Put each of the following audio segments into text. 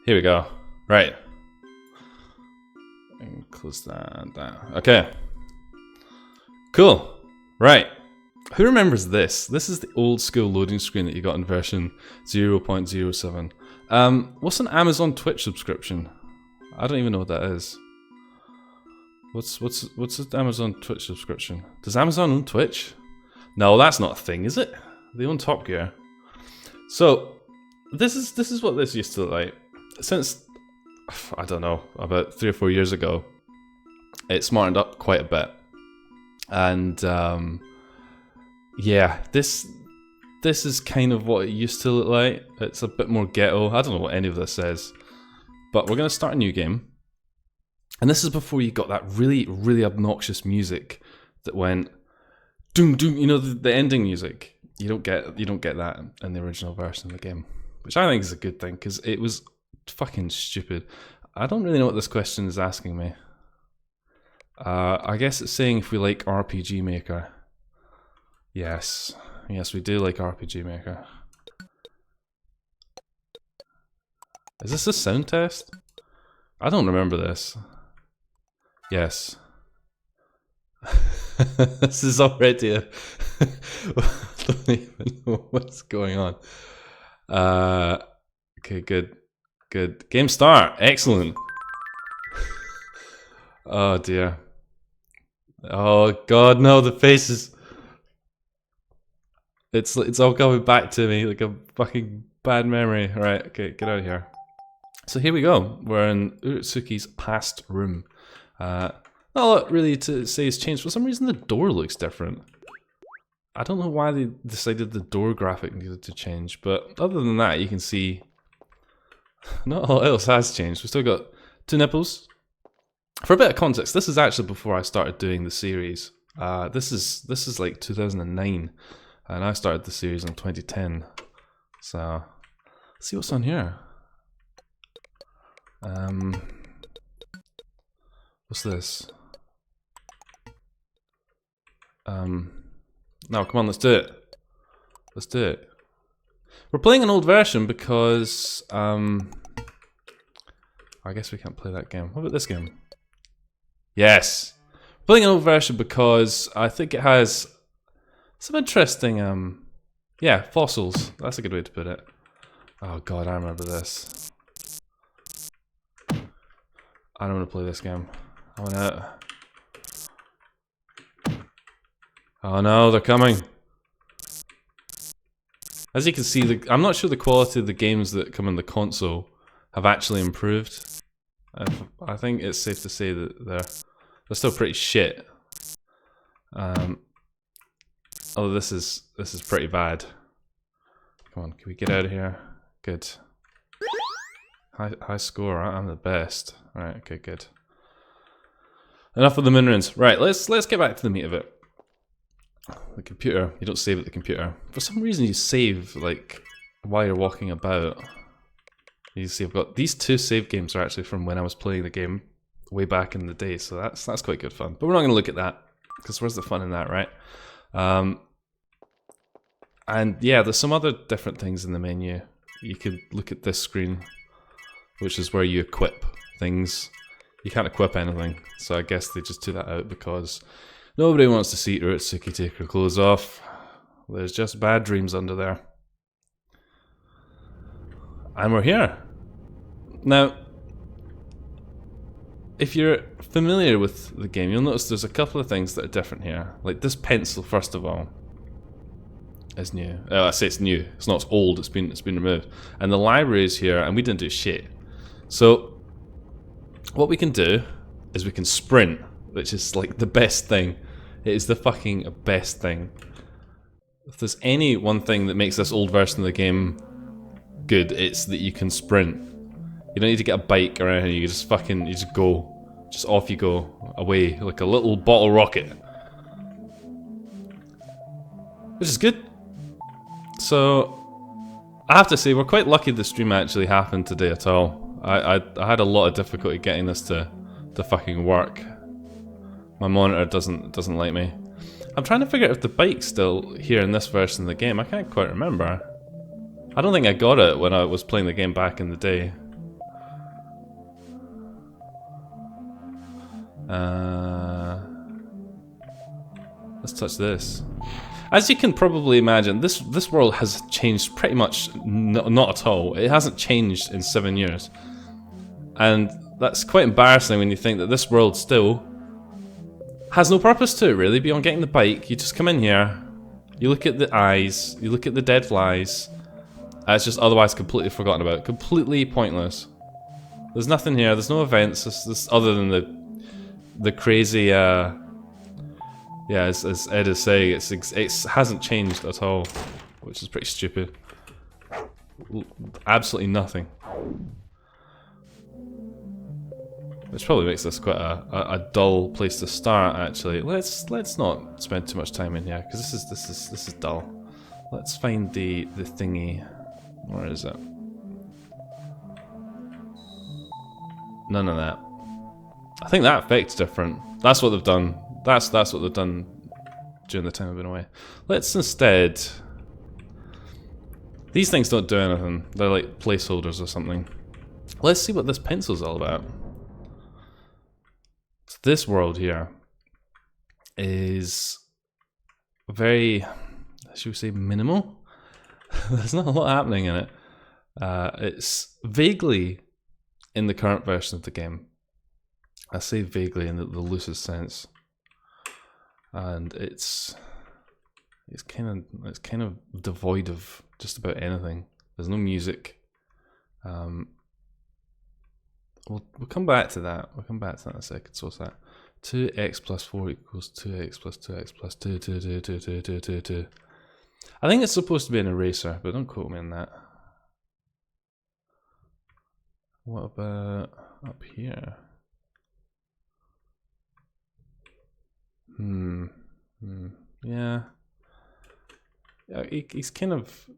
Here we go. Right. And close that down. Okay. Cool. Right. Who remembers this? This is the old school loading screen that you got in version 0.07. What's an Amazon Twitch subscription? I don't even know what that is. What's an Amazon Twitch subscription? Does Amazon own Twitch? No, that's not a thing, is it? They own Top Gear. So this is what this used to look like. Since I don't know, about 3 or 4 years ago, it smartened up quite a bit. And yeah, this is kind of what it used to look like. It's a bit more ghetto. I don't know what any of this is. But we're gonna start a new game. And this is before you got that really, really obnoxious music that went doom doom, you know, the ending music. You don't get that in the original version of the game. Which I think is a good thing, because it was fucking stupid. I don't really know what this question is asking me. I guess it's saying if we like RPG Maker. Yes. Yes, we do like RPG Maker. Is this a sound test? I don't remember this. Yes. This is already a... I don't even know what's going on. Okay, good. Good. Game start. Excellent. Oh dear. Oh god, no, the faces. It's all coming back to me like a fucking bad memory. Right, okay, get out of here. So here we go. We're in Urutsuki's past room. Not a lot really to say has changed. For some reason the door looks different. I don't know why they decided the door graphic needed to change, but other than that you can see not a lot else has changed. We've still got 2 nipples. For a bit of context, this is actually before I started doing the series. This is like 2009, and I started the series in 2010. So let's see what's on here. What's this? No, come on, let's do it. Let's do it. We're playing an old version because I guess we can't play that game. What about this game? Yes. Playing an old version because I think it has some interesting yeah, fossils. That's a good way to put it. Oh god, I remember this. I don't want to play this game. I want to... Oh no, they're coming. As you can see, I'm not sure the quality of the games that come in the console have actually improved. I think it's safe to say that they're still pretty shit. Oh, this is pretty bad. Come on, can we get out of here? Good. High score. I'm the best. Right. Okay. Good. Enough of the moonruns. Right. Let's get back to the meat of it. The computer. You don't save at the computer. For some reason, you save like while you're walking about. You see, I've got these 2 save games are actually from when I was playing the game way back in the day. So that's quite good fun. But we're not going to look at that because where's the fun in that, right? And yeah, there's some other different things in the menu. You could look at this screen, which is where you equip things. You can't equip anything, so I guess they just took that out because nobody wants to see Urutsuki take her clothes off. There's just bad dreams under there. And we're here. Now, if you're familiar with the game, you'll notice there's a couple of things that are different here. Like this pencil, first of all, is new. I say it's new. It's not old. It's been removed. And the library is here, and we didn't do shit. So what we can do is we can sprint, which is like the best thing. It is the fucking best thing. If there's any one thing that makes this old version of the game good, it's that you can sprint. You don't need to get a bike or anything. You just go. Just off you go, away like a little bottle rocket, which is good. So I have to say, we're quite lucky the stream actually happened today at all. I had a lot of difficulty getting this to fucking work. My monitor doesn't like me. I'm trying to figure out if the bike's still here in this version of the game. I can't quite remember. I don't think I got it when I was playing the game back in the day. Let's touch this. As you can probably imagine, this world has changed pretty much not at all. It hasn't changed in 7 years. And that's quite embarrassing when you think that this world still has no purpose to it, really, beyond getting the bike. You just come in here, you look at the eyes, you look at the dead flies, and it's just otherwise completely forgotten about. Completely pointless. There's nothing here, there's no events, this other than the crazy, yeah, as Ed is saying, it hasn't changed at all, which is pretty stupid. Absolutely nothing. Which probably makes this quite a dull place to start. Actually, let's not spend too much time in here because this is dull. Let's find the thingy. Where is it? None of that. I think that effect's different. That's what they've done. That's what they've done during the time I've been away. Let's instead. These things don't do anything. They're like placeholders or something. Let's see what this pencil's all about. So this world here is very, should we say, minimal? There's not a lot happening in it. It's vaguely in the current version of the game. I say vaguely in the loosest sense, and it's kind of devoid of just about anything. There's no music. We'll come back to that. We'll come back to that in a second. So what's that? 2x plus 4 equals 2x plus 2x plus 2, 2, 2, 2, 2, 2, 2, 2. I think it's supposed to be an eraser, but don't quote me on that. What about up here? Yeah. He's kind of...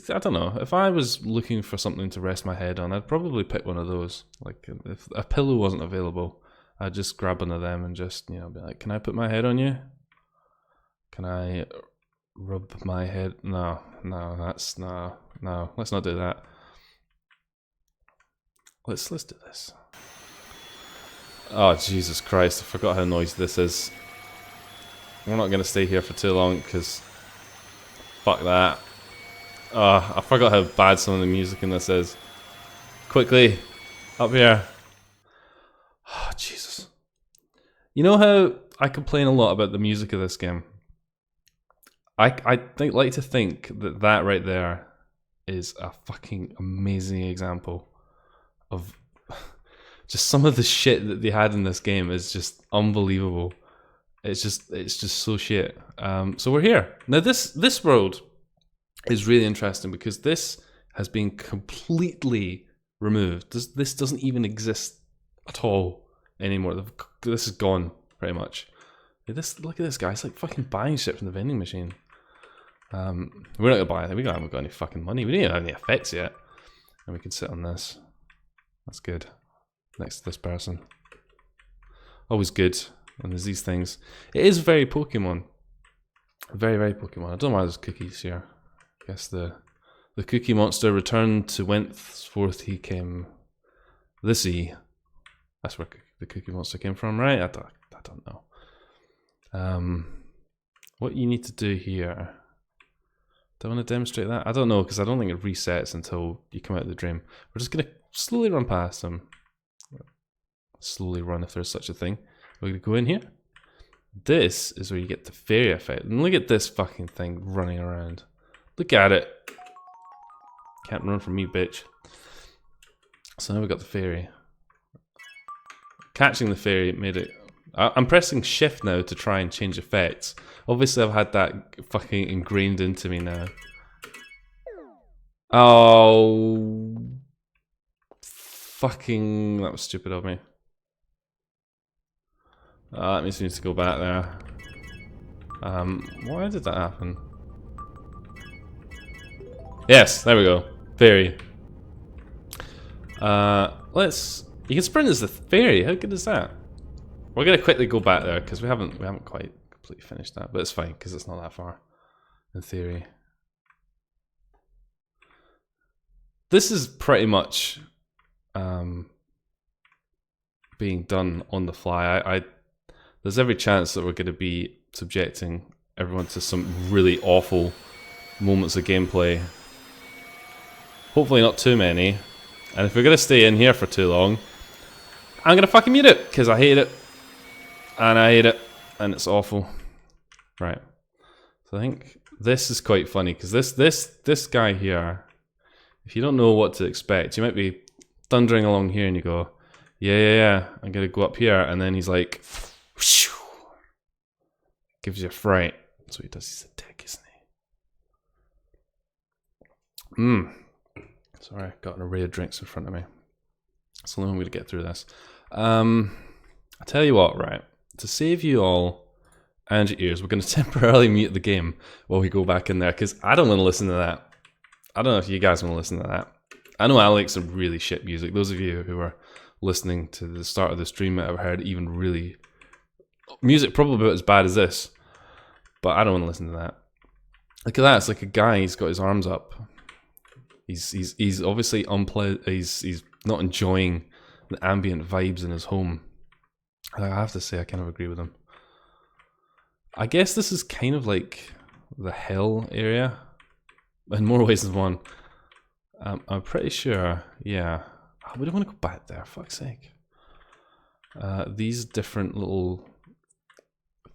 I don't know. If I was looking for something to rest my head on, I'd probably pick one of those. Like, if a pillow wasn't available, I'd just grab one of them and just, you know, be like, can I put my head on you? Can I rub my head? No, let's not do that. Let's do this. Oh, Jesus Christ, I forgot how noisy this is. We're not going to stay here for too long, because fuck that. I forgot how bad some of the music in this is. Quickly, up here. Oh, Jesus. You know how I complain a lot about the music of this game? I like to think that right there is a fucking amazing example of just some of the shit that they had in this game is just unbelievable. It's just so shit. So we're here. Now this world is really interesting because this has been completely removed. This doesn't even exist at all anymore. This is gone pretty much. Look at this guy. It's like fucking buying shit from the vending machine. We're not gonna buy anything. We haven't got any fucking money. We don't even have any effects yet. And we can sit on this. That's good. Next to this person. Always good. And there's these things. It is very Pokemon. Very, very Pokemon. I don't know why there's cookies here. I guess the cookie monster returned to whenceforth he came. This-y. That's where the cookie monster came from, right? I don't know. What you need to do here. Do I want to demonstrate that? I don't know, because I don't think it resets until you come out of the dream. We're just going to slowly run past him. Slowly run, if there's such a thing. We're going to go in here. This is where you get the fairy effect. And look at this fucking thing running around. Look at it. Can't run from me, bitch. So now we've got the fairy. Catching the fairy made it... I'm pressing shift now to try and change effects. Obviously I've had that fucking ingrained into me now. Oh... Fucking... That was stupid of me. That means we need to go back there. Why did that happen? Yes, there we go. Fairy. You can sprint as the fairy. How good is that? We're gonna quickly go back there because we haven't quite completely finished that, but it's fine because it's not that far, in theory. This is pretty much being done on the fly. there's every chance that we're going to be subjecting everyone to some really awful moments of gameplay. Hopefully not too many. And if we're going to stay in here for too long, I'm going to fucking mute it, because I hate it. And I hate it. And it's awful. Right. So I think this is quite funny, because this guy here, if you don't know what to expect, you might be thundering along here and you go, yeah, I'm going to go up here. And then he's like, whoosh, gives you a fright. That's what he does. He's a dick, isn't he? Sorry, I've got an array of drinks in front of me. It's the only way to get through this. I tell you what, right? To save you all and your ears, we're going to temporarily mute the game while we go back in there, because I don't want to listen to that. I don't know if you guys want to listen to that. I know I like some really shit music. Those of you who are listening to the start of the stream might have heard even really music probably about as bad as this, but I don't want to listen to that. Look at that! It's like a guy. He's got his arms up. He's obviously he's not enjoying the ambient vibes in his home. I have to say, I kind of agree with him. I guess this is kind of like the hell area in more ways than one. I'm pretty sure, yeah. We don't want to go back there, fuck's sake. These different little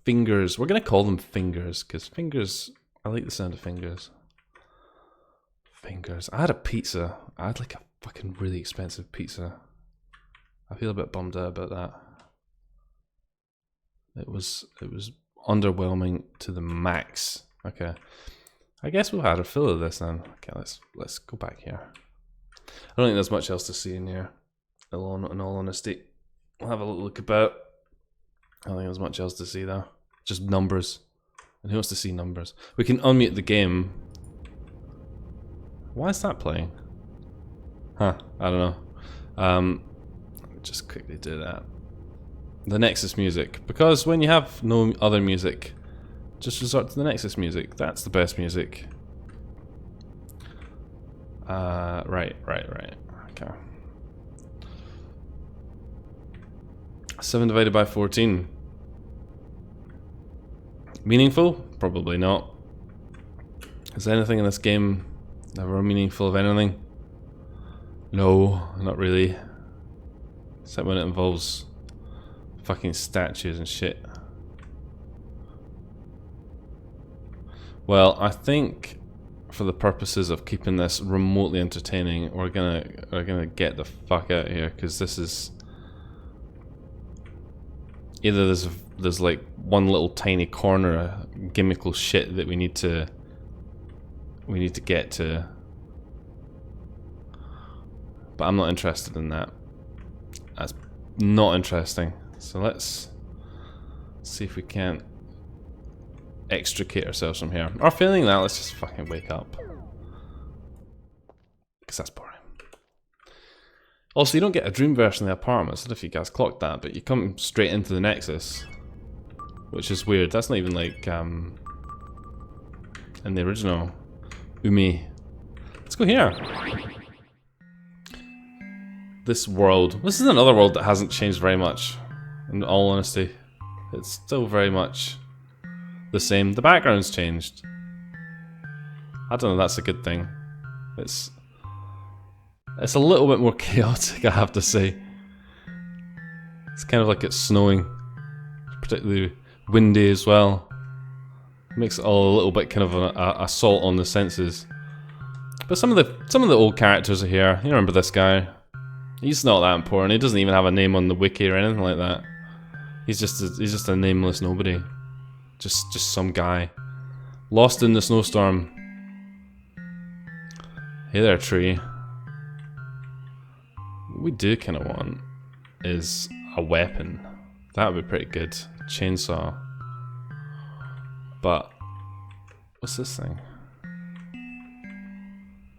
fingers, we're going to call them fingers, because fingers, I like the sound of fingers. Fingers. I had a pizza. I had like a fucking really expensive pizza. I feel a bit bummed out about that. It was underwhelming to the max. Okay. I guess we've had a fill of this then. Okay, let's go back here. I don't think there's much else to see in here. In all honesty. We'll have a little look about. I don't think there's much else to see though. Just numbers. And who wants to see numbers? We can unmute the game. Why is that playing? Huh, I don't know. Just quickly do that. The Nexus music. Because when you have no other music, just resort to the Nexus music. That's the best music. Right. Okay. 7 divided by 14. Meaningful? Probably not. Is anything in this game ever meaningful of anything? No, not really. Except when it involves fucking statues and shit. Well, I think for the purposes of keeping this remotely entertaining, we're gonna get the fuck out of here, because this is either there's like one little tiny corner of gimmickal shit that we need to get to, but I'm not interested in that. That's not interesting. So let's see if we can't extricate ourselves from here. Or failing that, let's just fucking wake up. Because that's boring. Also, you don't get a dream version of the apartment. I don't know if you guys clocked that, but you come straight into the Nexus. Which is weird. That's not even like in the original Yume. Let's go here. This world. This is another world that hasn't changed very much. In all honesty. It's still very much the same. The background's changed. I don't know, that's a good thing. It's a little bit more chaotic, I have to say. It's kind of like it's snowing. Particularly windy as well. It makes it all a little bit kind of an assault on the senses. But some of the old characters are here. You remember this guy? He's not that important. He doesn't even have a name on the wiki or anything like that. He's just a nameless nobody. Just some guy. Lost in the snowstorm. Hey there, tree. What we do kind of want is a weapon. That would be pretty good. Chainsaw. But what's this thing?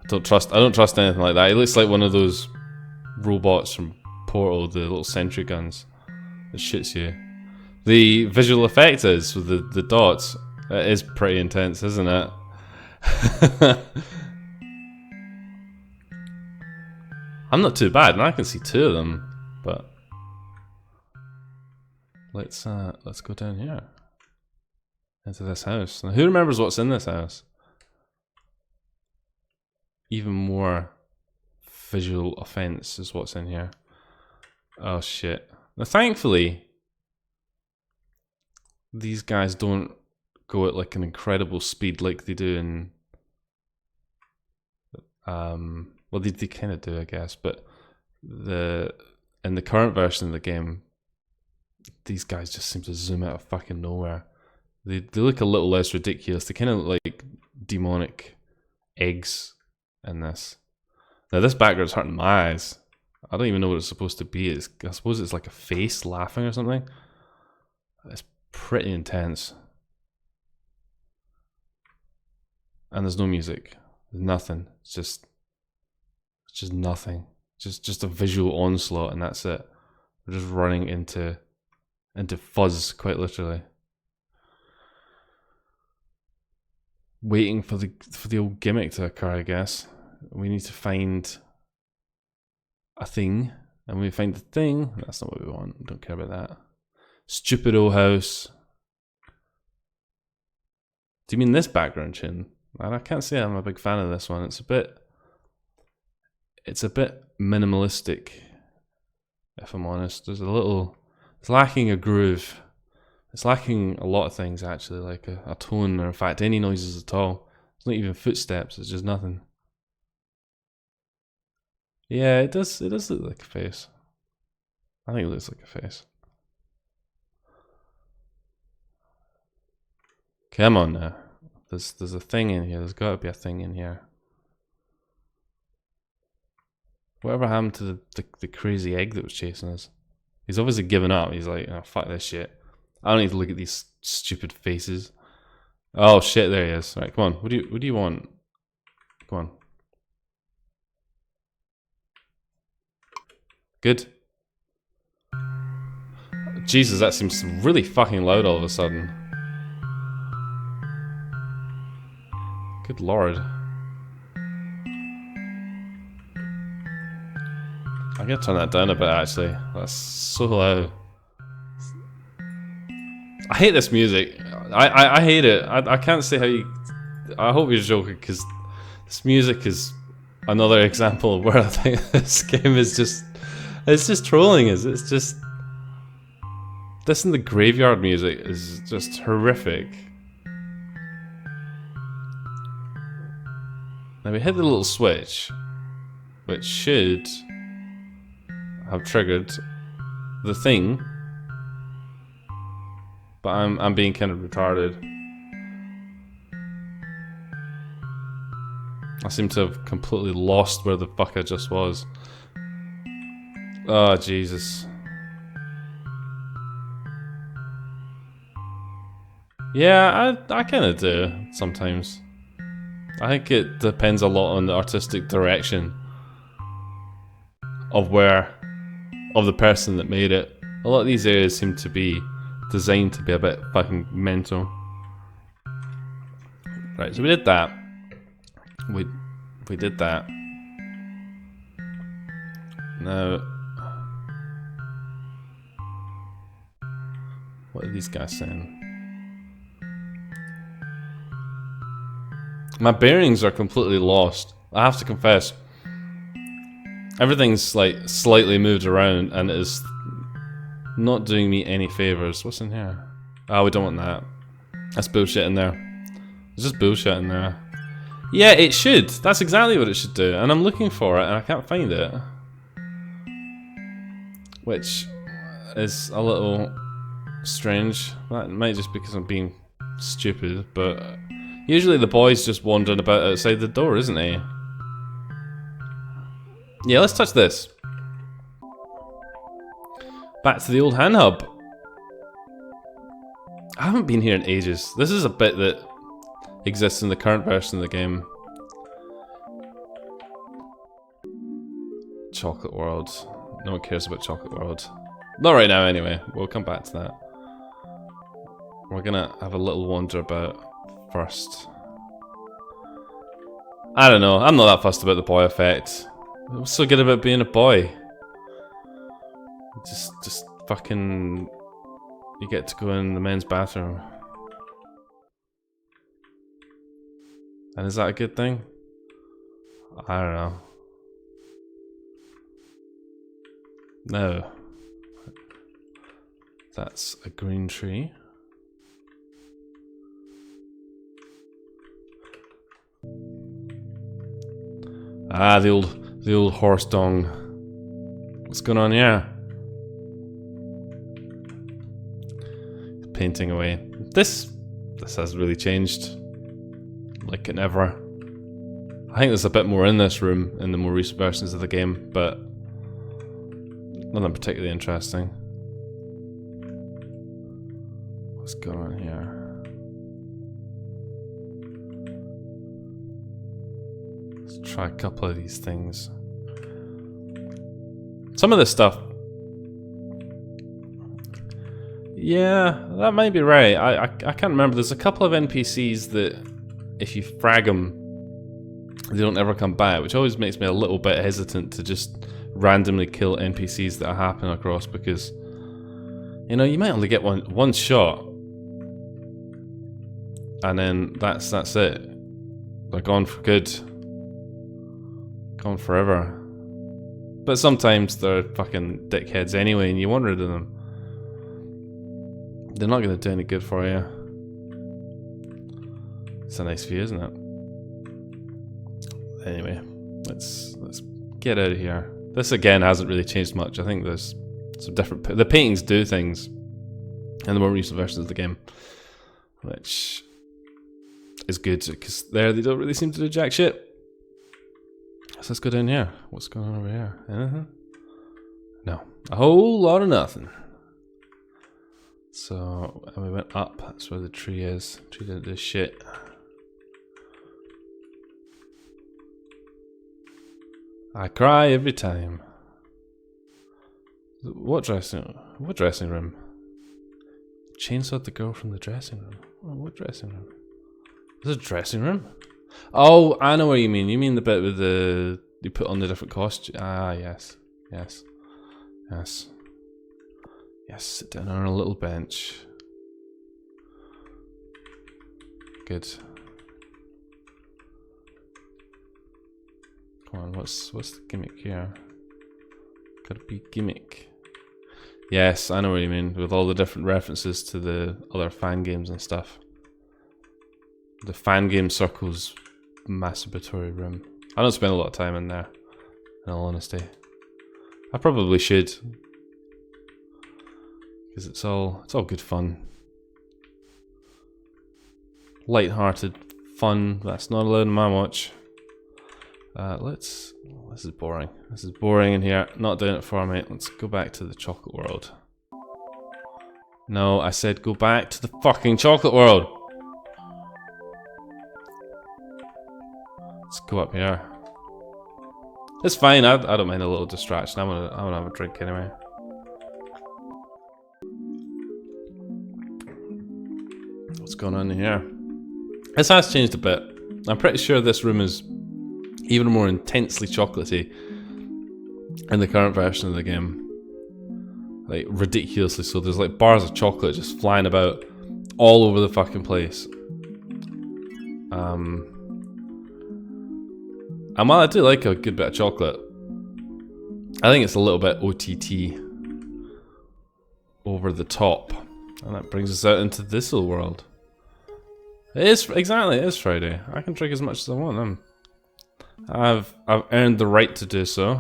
I don't trust anything like that. It looks like one of those robots from Portal, the little sentry guns that shoots you. The visual effect is with the dots. It is pretty intense, isn't it? I'm not too bad, and I can see two of them, but let's go down here. Into this house. Now, who remembers what's in this house? Even more visual offense is what's in here. Oh shit. Now thankfully, these guys don't go at like an incredible speed like they do in well they kind of do, I guess, but in the current version of the game, these guys just seem to zoom out of fucking nowhere. They look a little less ridiculous. They kind of look like demonic eggs in this. Now this background's hurting my eyes. I don't even know what it's supposed to be. I suppose it's like a face laughing or something. It's pretty intense. And there's no music. There's nothing. It's just nothing. Just a visual onslaught, and that's it. We're just running into fuzz, quite literally. Waiting for the old gimmick to occur, I guess. We need to find a thing, and when we find the thing, that's not what we want. Don't care about that. Stupid old house. Do you mean this background tune? And I can't say I'm a big fan of this one. It's a bit minimalistic, if I'm honest. It's lacking a groove. It's lacking a lot of things, actually, like a tone, or in fact any noises at all. It's not even footsteps, it's just nothing. Yeah, it does look like a face. I think it looks like a face. Come on now. There's a thing in here. There's got to be a thing in here. Whatever happened to the crazy egg that was chasing us? He's obviously given up. He's like, oh, fuck this shit. I don't need to look at these stupid faces. Oh shit, there he is. Right, come on. What do you want? Come on. Good. Jesus, that seems really fucking loud all of a sudden. Good lord. I'm gonna turn that down a bit, actually. That's so loud. I hate this music. I hate it. I can't say how you... I hope you're joking, because this music is another example of where I think this game is just... It's just trolling us. It's just... This and the graveyard music is just horrific. Now we hit the little switch, which should have triggered the thing, but I'm being kind of retarded. I seem to have completely lost where the fuck I just was. Oh Jesus. Yeah, I kind of do sometimes. I think it depends a lot on the artistic direction of the person that made it. A lot of these areas seem to be designed to be a bit fucking mental. Right, so we did that. We did that. Now, what are these guys saying? My bearings are completely lost. I have to confess. Everything's like slightly moved around and it is not doing me any favors. What's in here? Oh, we don't want that. That's bullshit in there. There's just bullshit in there. Yeah, it should. That's exactly what it should do. And I'm looking for it and I can't find it. Which is a little strange. That might just be because I'm being stupid, but usually the boy's just wandering about outside the door, isn't he? Yeah, let's touch this. Back to the old hand hub. I haven't been here in ages. This is a bit that exists in the current version of the game. Chocolate World. No one cares about Chocolate World. Not right now anyway. We'll come back to that. We're gonna have a little wander about first. I don't know. I'm not that fussed about the boy effect. What's so good about being a boy? Just fucking you get to go in the men's bathroom. And is that a good thing? I don't know. No. That's a green tree. Ah, the old horse dong. What's going on here? Painting away. This has really changed. Like it never. I think there's a bit more in this room in the more recent versions of the game, but nothing particularly interesting. What's going on here? Let's try a couple of these things. Some of this stuff, yeah, that might be right. I can't remember. There's a couple of NPCs that if you frag them, they don't ever come back, which always makes me a little bit hesitant to just randomly kill NPCs that I happen across, because you know, you might only get one shot and then that's it. They're gone for good. Gone forever. But sometimes they're fucking dickheads anyway and you wander into them. They're not going to do any good for you. It's a nice view, isn't it? Anyway, let's get out of here. This again hasn't really changed much. I think there's some different... The paintings do things in the more recent versions of the game, which is good, because there they don't really seem to do jack shit. So let's go down here. What's going on over here? No. A whole lot of nothing. So, and we went up. That's where the tree is. Tree didn't do shit. I cry every time. What dressing room? Chainsawed the girl from the dressing room. Oh, what dressing room? There's a dressing room? Oh, I know what you mean. You mean the bit with the... You put on the different costume. Ah, yes. Yes. Yes. Yes, sit down on a little bench. Good. Come on, what's the gimmick here? Gotta be gimmick. Yes, I know what you mean, with all the different references to the other fan games and stuff. The fan game circles masturbatory room. I don't spend a lot of time in there, in all honesty. I probably should, because it's all good fun. Light-hearted fun. That's not allowed in my watch. This is boring. This is boring in here. Not doing it for me. Let's go back to the chocolate world. No, I said go back to the fucking chocolate world. Let's go up here. It's fine. I don't mind a little distraction. I'm gonna have a drink anyway. What's going on in here? This has changed a bit. I'm pretty sure this room is even more intensely chocolatey in the current version of the game. Like, ridiculously so. There's like bars of chocolate just flying about all over the fucking place. And while I do like a good bit of chocolate, I think it's a little bit OTT over the top. And that brings us out into this little world. It is, exactly, it is Friday. I can drink as much as I want. I've earned the right to do so.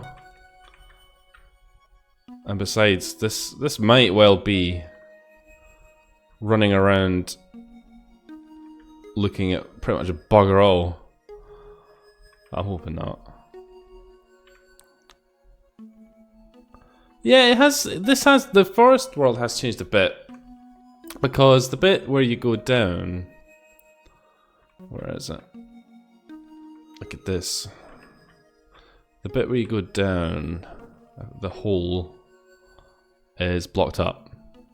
And besides, this might well be running around looking at pretty much a bugger all. I'm hoping not. Yeah, it has. The forest world has changed a bit, because the bit where you go down, where is it? Look at this. The bit where you go down, the hole is blocked up.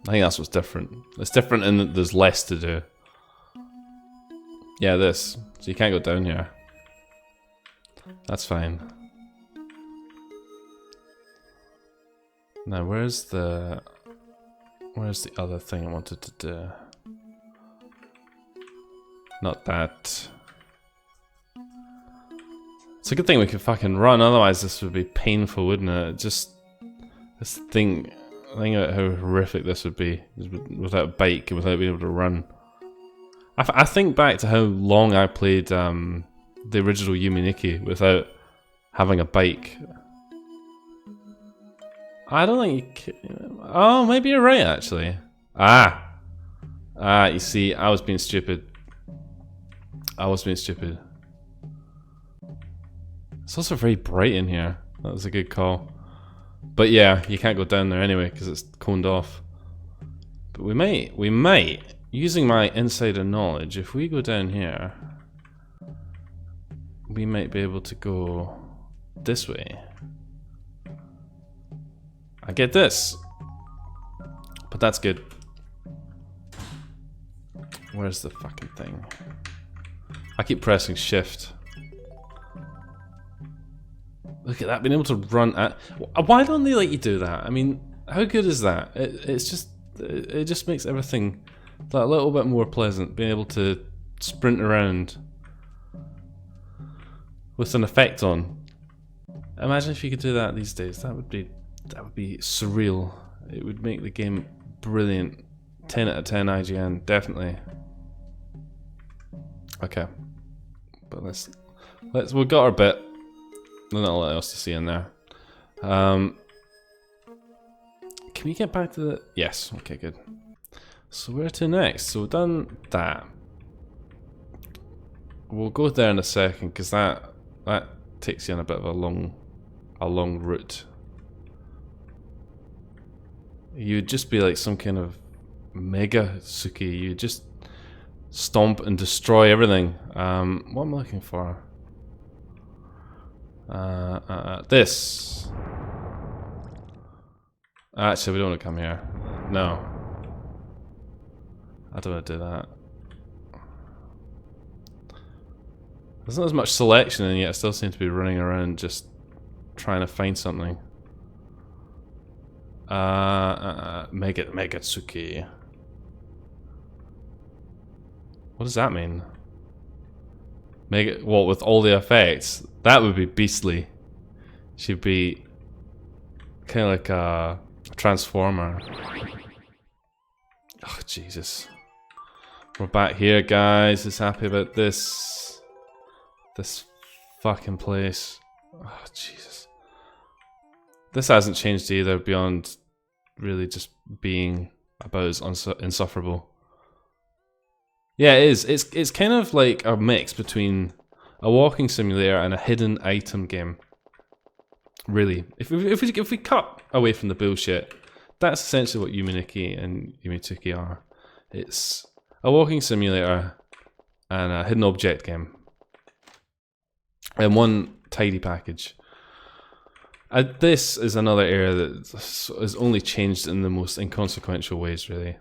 I think that's what's different. It's different in that there's less to do. Yeah, this. So you can't go down here. That's fine. Now, where's the... Where's the other thing I wanted to do? Not that. It's a good thing we can fucking run, otherwise this would be painful, wouldn't it? Just this thing, think about how horrific this would be without a bike and without being able to run. I think back to how long I played the original Yume without having a bike. I don't think you can. Oh, maybe you're right actually. You see, I was being stupid. It's also very bright in here. That was a good call. But yeah, you can't go down there anyway because it's coned off. But we might, using my insider knowledge, if we go down here, we might be able to go this way. I get this. But that's good. Where's the fucking thing? I keep pressing shift. Look at that, being able to run at... Why don't they let you do that? I mean, how good is that? It just makes everything that little bit more pleasant, being able to sprint around with an effect on. Imagine if you could do that these days. That would be surreal. It would make the game brilliant. 10 out of 10 IGN, definitely. Okay. But we've got our bit. There's not a lot else to see in there. Can we get back to the... Yes, okay, good. So where to next? So we've done that. We'll go there in a second, because that takes you on a bit of a long route. You'd just be like some kind of mega Suki. You just stomp and destroy everything. What am I looking for? This. Actually, we don't want to come here. No. I don't want to do that. There's not as much selection, and yet I still seem to be running around just trying to find something. Megatsuki. What does that mean? What, with all the effects? That would be beastly. She'd be kind of like a transformer. Oh, Jesus. We're back here, guys. Just happy about this. This fucking place. Oh, Jesus. This hasn't changed either, beyond really just being about as insufferable. Yeah, it is. It's kind of like a mix between a walking simulator and a hidden item game. Really, if we cut away from the bullshit, that's essentially what Yume and Yume are. It's a walking simulator and a hidden object game in one tidy package. This is another area that has only changed in the most inconsequential ways, really.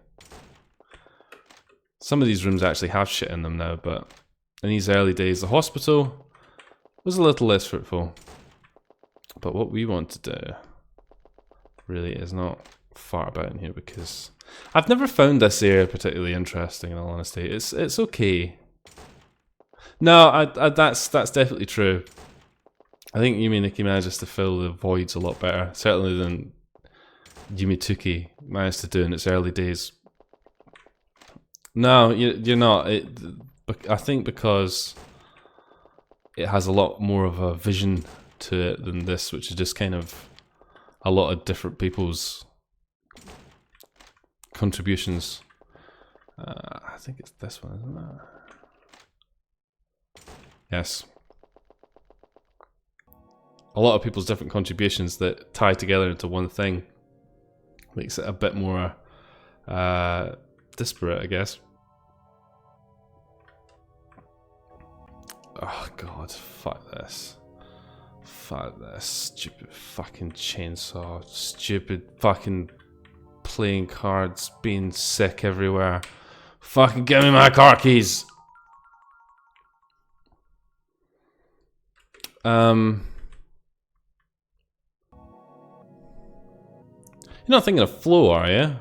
Some of these rooms actually have shit in them now, but in these early days, the hospital was a little less fruitful. But what we want to do really is not far about in here, because I've never found this area particularly interesting, in all honesty. It's okay. No, that's definitely true. I think Yume manages to fill the voids a lot better, certainly than Yume managed to do in its early days. No, you're not. I think because it has a lot more of a vision to it than this, which is just kind of a lot of different people's contributions. I think it's this one, isn't it? Yes. A lot of people's different contributions that tie together into one thing. Makes it a bit more disparate, I guess. Oh god, fuck this. Fuck this. Stupid fucking chainsaw. Stupid fucking playing cards being sick everywhere. Fucking give me my car keys! You're not thinking of flow, are you?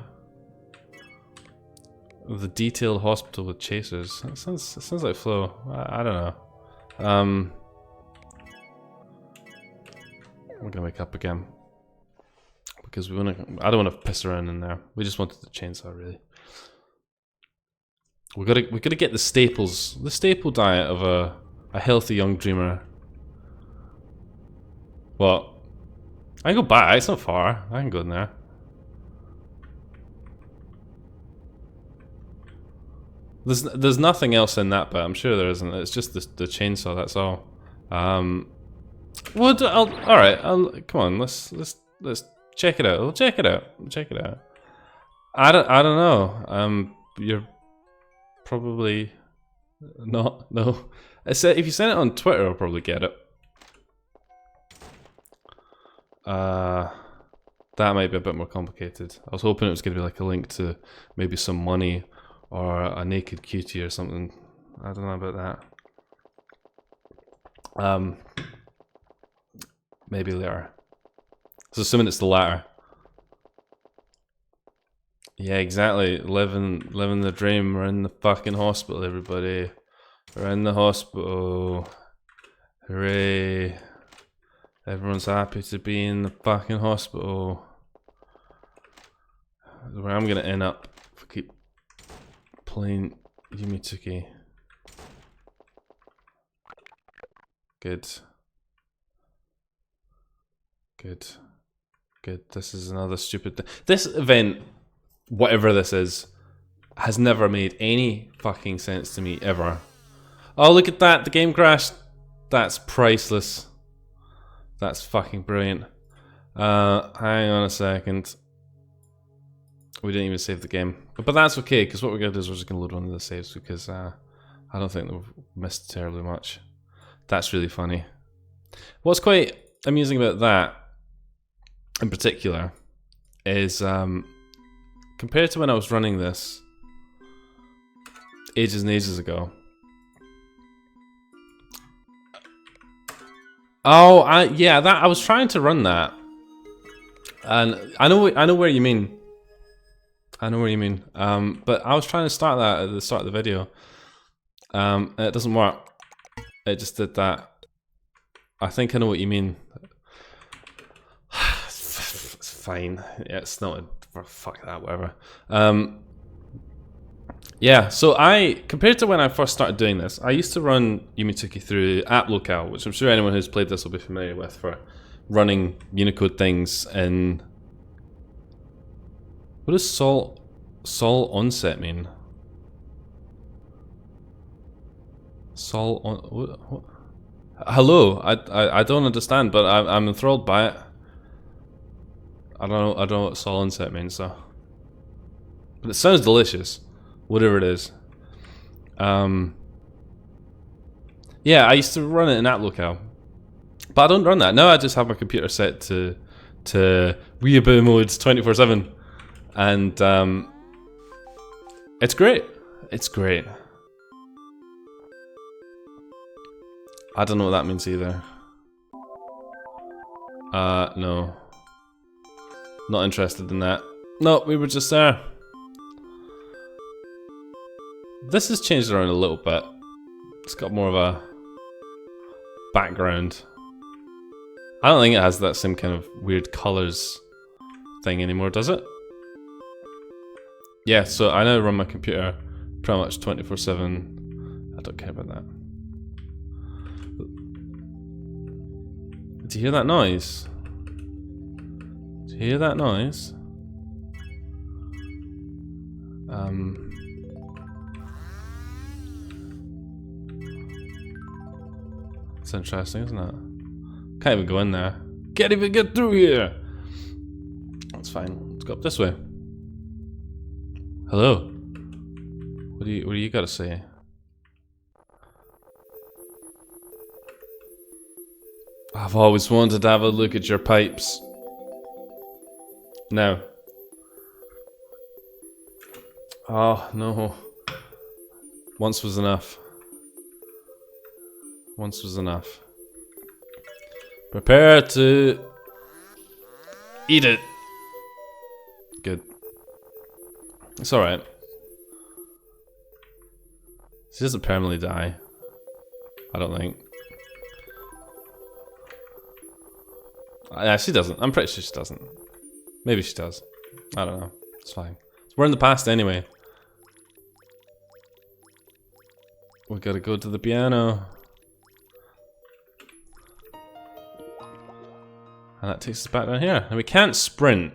The detailed hospital with chasers. It sounds like Flo. I don't know. We're gonna wake up again because we wanna. I don't want to piss around in there. We just wanted the chainsaw, really. We gotta get the staples, the staple diet of a healthy young dreamer. What? I can go back. It's not far. I can go in there. There's nothing else in that bit. I'm sure there isn't. It's just the chainsaw. That's all. Well, all right. Come on. Let's check it out. We'll check it out. Check it out. I don't know. You're probably not. No. If you send it on Twitter, I'll probably get it. That might be a bit more complicated. I was hoping it was going to be like a link to maybe some money or a naked cutie or something. I don't know about that. Maybe later. So assuming it's the latter. Yeah, exactly. Living the dream. We're in the fucking hospital, everybody. We're in the hospital. Hooray. Everyone's happy to be in the fucking hospital. Where I'm gonna end up if I keep playing Yume. Good. Good. Good. This is another stupid thing. This event, whatever this is, has never made any fucking sense to me ever. Oh, look at that. The game crashed. That's priceless. That's fucking brilliant. Hang on a second. We didn't even save the game. But that's okay, because what we're going to do is we're just going to load one of the saves, because I don't think we've missed terribly much. That's really funny. What's quite amusing about that, in particular, is compared to when I was running this ages and ages ago. Oh, yeah, that I was trying to run that, and I know where you mean. I know what you mean. But I was trying to start that at the start of the video. And it doesn't work. It just did that. I think I know what you mean. It's fine. Yeah, it's not fuck that, whatever. Yeah, so compared to when I first started doing this, I used to run Yume through app locale, which I'm sure anyone who's played this will be familiar with for running Unicode things in... What does Sol onset mean? Sol on what? Hello, I don't understand, but I'm enthralled by it. I don't know what Sol onset means though. But it sounds delicious, whatever it is. Yeah, I used to run it in app locale, but I don't run that now. I just have my computer set to weeaboo modes 24/7. And it's great. It's great. I don't know what that means either. No. Not interested in that. No, we were just there. This has changed around a little bit. It's got more of a background. I don't think it has that same kind of weird colours thing anymore, does it? Yeah, so I now run my computer pretty much 24/7. I don't care about that. Did you hear that noise? Did you hear that noise? It's interesting, isn't it? Can't even go in there. Can't even get through here! That's fine. Let's go up this way. Hello. What do you got to say? I've always wanted to have a look at your pipes. No. Oh no. Once was enough. Once was enough. Prepare to eat it. Good. It's alright. She doesn't permanently die. I don't think. Yeah, she doesn't. I'm pretty sure she doesn't. Maybe she does. I don't know. It's fine. We're in the past anyway. We gotta go to the piano. And that takes us back down here. And we can't sprint.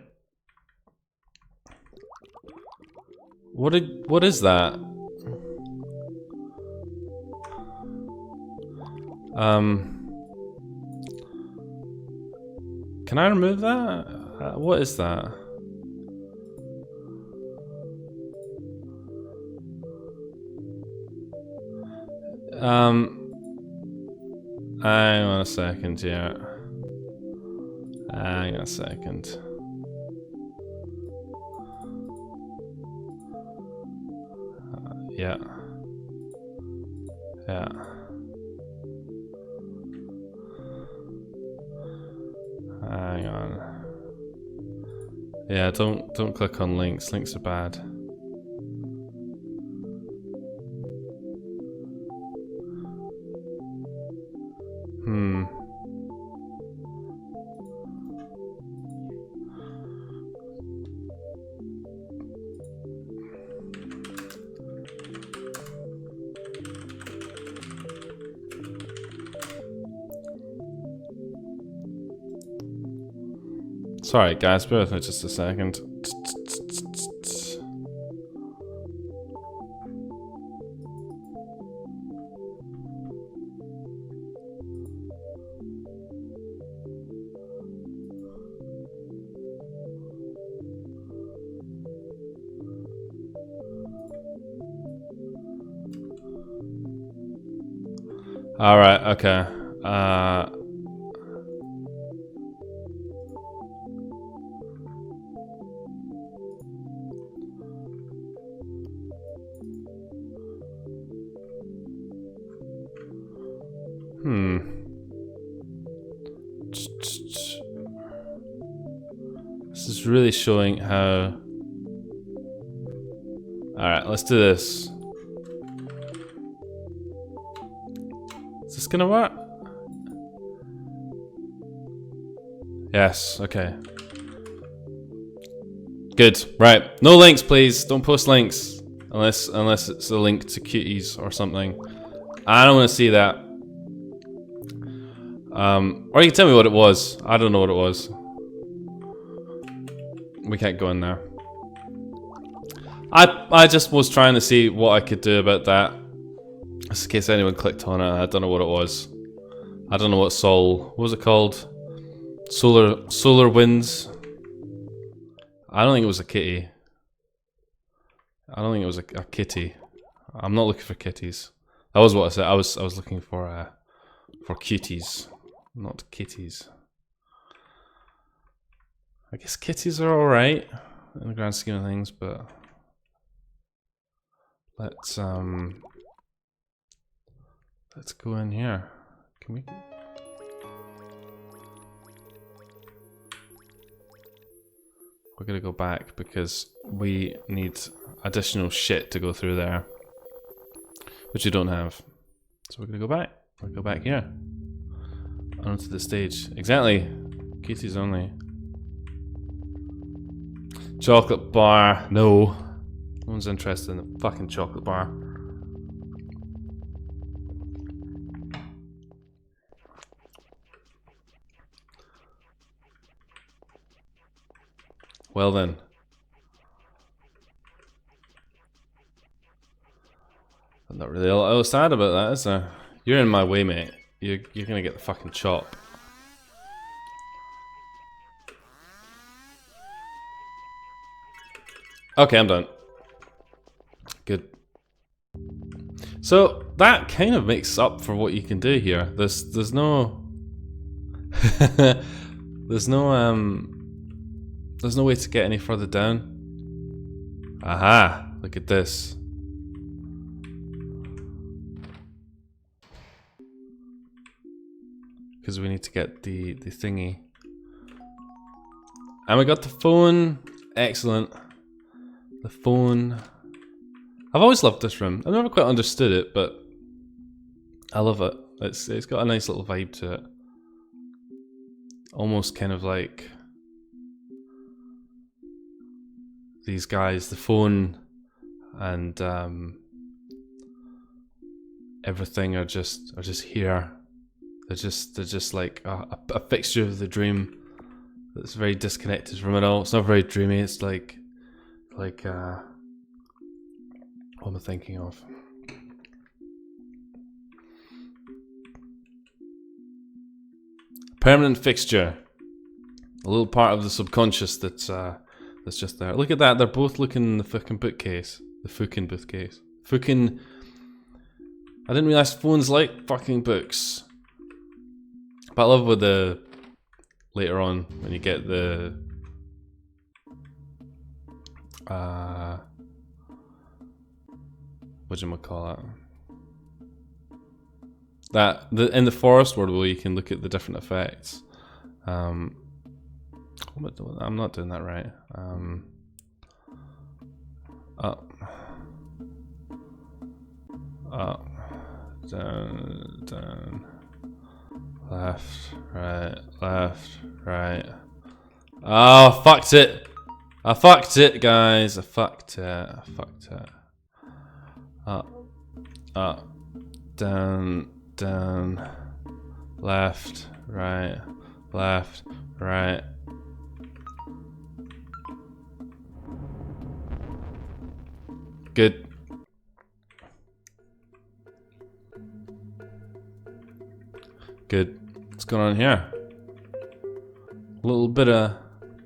What is that? Can I remove that? What is that? Hang on a second here. Hang on a second. Yeah. Yeah. Hang on. Yeah, don't click on links. Links are bad. Sorry guys, bear with me just a second. Alright, okay. This is really showing how... Alright, let's do this. Is this gonna work? Yes, okay. Good, right. No links, please. Don't post links. Unless it's a link to cuties or something. I don't want to see that. Or you can tell me what it was. I don't know what it was. We can't go in there. I just was trying to see what I could do about that. Just in case anyone clicked on it. I don't know what it was. I don't know what what was it called? Solar winds. I don't think it was a kitty. I don't think it was a kitty. I'm not looking for kitties. That was what I said. I was looking for cuties, not kitties. I guess kitties are all right in the grand scheme of things, but let's go in here. Can we? We're gonna go back because we need additional shit to go through there, which you don't have. So we're gonna go back. We'll go back here onto the stage. Exactly. Kitties only. Chocolate bar. No. No one's interested in the fucking chocolate bar. Well then. I'm not really a lot sad about that, is there? You're in my way, mate. You're gonna get the fucking chop. Okay, I'm done. Good. So that kind of makes up for what you can do here. There's no there's no way to get any further down. Aha! Look at this. Because we need to get the thingy. And we got the phone. Excellent. The phone. I've always loved this room. I've never quite understood it, but I love it. It's got a nice little vibe to it. Almost kind of like these guys, the phone and everything are just here. They're just like a fixture of the dream that's very disconnected from it all. It's not very dreamy. It's like what am I thinking of? Permanent fixture. A little part of the subconscious that's just there. Look at that. They're both looking in the fucking bookcase. The fucking bookcase. Fucking. I didn't realize phones like fucking books. But I love with the later on when you get the whatchamacallit? In the forest world where you can look at the different effects. I'm not doing that right. Up, down, left, right. Oh, fucked it! I fucked it, guys. I fucked it. Up, down, left, right. Good. What's going on here? A little bit of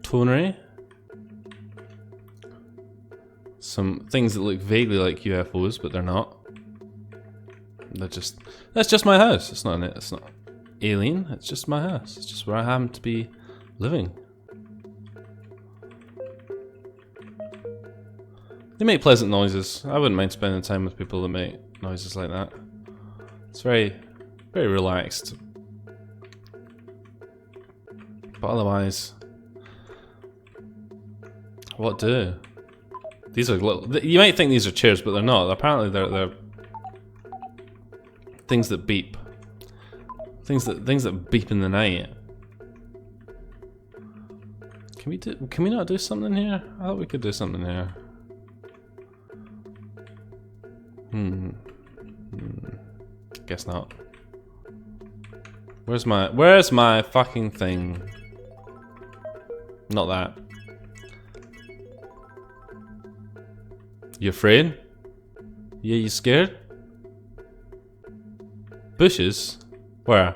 tonery. Some things that look vaguely like UFOs, but they're not. That's just my house. It's not alien. It's just my house. It's just where I happen to be living. They make pleasant noises. I wouldn't mind spending time with people that make noises like that. It's very, very relaxed. But otherwise, what do? These are little. You might think these are chairs, but they're not. Apparently, they're things that beep. Things that beep in the night. Can we not do something here? I thought we could do something here. Guess not. Where's my fucking thing? Not that. You afraid? Yeah, you scared? Bushes? Where?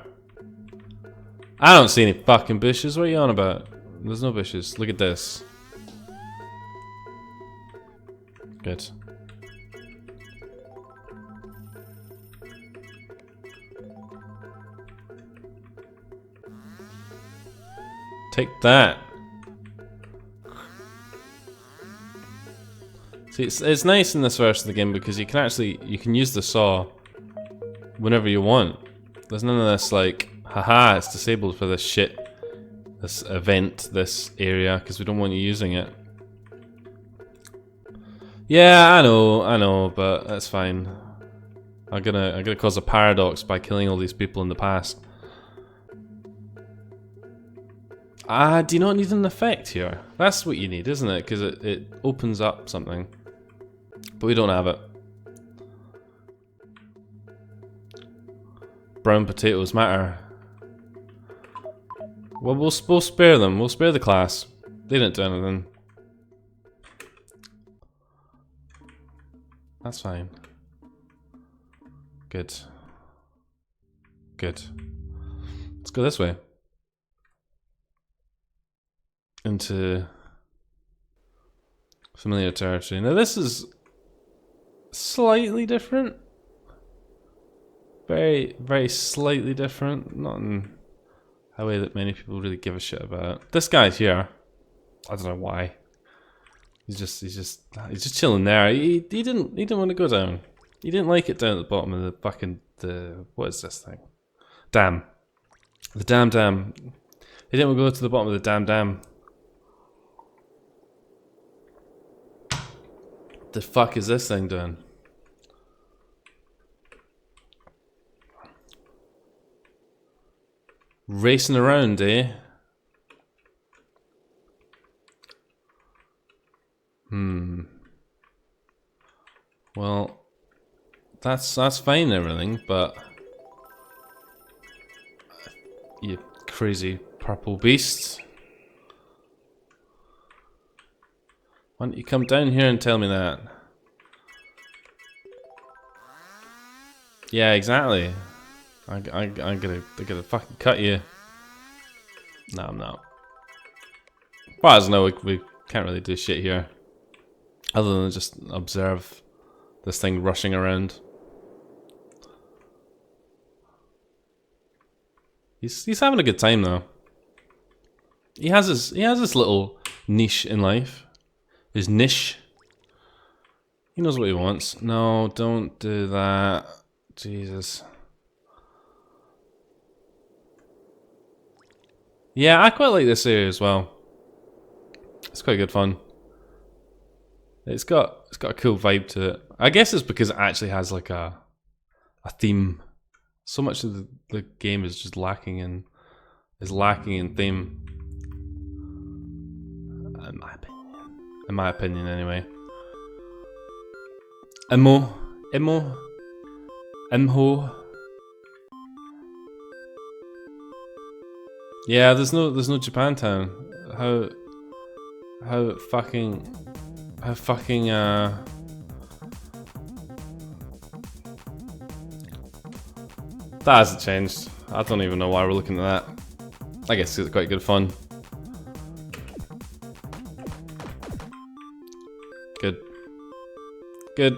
I don't see any fucking bushes. What are you on about? There's no bushes. Look at this. Good. Take that. See, it's nice in this version of the game because you can use the saw whenever you want. There's none of this like, haha, it's disabled for this shit, this event, this area, because we don't want you using it. Yeah, I know, but that's fine. I'm gonna cause a paradox by killing all these people in the past. Do you not need an effect here? That's what you need, isn't it? Because it opens up something. But we don't have it. Brown potatoes matter. Well, we'll spare them. We'll spare the class. They didn't do anything. That's fine. Good. Let's go this way. Into familiar territory. Now this is slightly different. Very, very slightly different. Not in a way that many people really give a shit about. This guy's here. I don't know why. He's just chilling there. He didn't want to go down. He didn't like it down at the bottom of the fucking what is this thing? Dam. The dam. He didn't want to go to the bottom of the dam. The fuck is this thing doing? Racing around, eh? Well, that's fine and everything, but you crazy purple beast. Why don't you come down here and tell me that? Yeah, exactly. I'm gonna fucking cut you. No, I'm not. Well, as no, we can't really do shit here, other than just observe this thing rushing around. He's having a good time though. He has his little niche in life. His niche. He knows what he wants. No, don't do that. Jesus. Yeah, I quite like this area as well. It's quite good fun. It's got a cool vibe to it. I guess it's because it actually has like a theme. So much of the game is just lacking in theme. In my opinion, anyway. Imho. Yeah, there's no Japantown. How fucking that hasn't changed. I don't even know why we're looking at that. I guess it's quite good fun. Good. Good.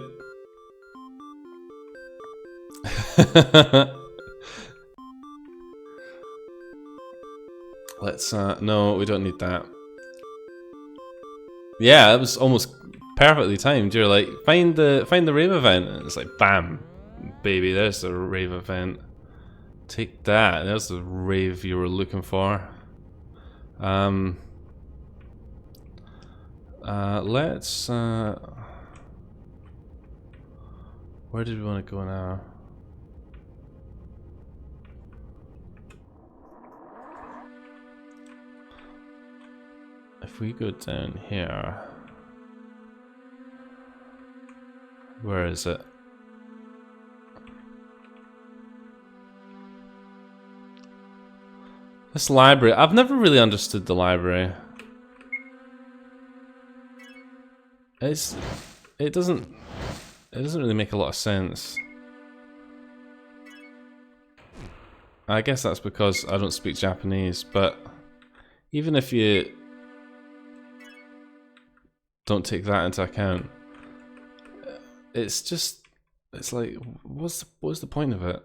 Let's no, we don't need that. Yeah, it was almost perfectly timed. You're like, find the rave event, and it's like, bam, baby, there's the rave event. Take that. There's the rave you were looking for. Let's where did we want to go now? If we go down here, where is it? This library, I've never really understood the library. It doesn't really make a lot of sense. I guess that's because I don't speak Japanese, but even if you don't take that into account, it's like, what's the point of it?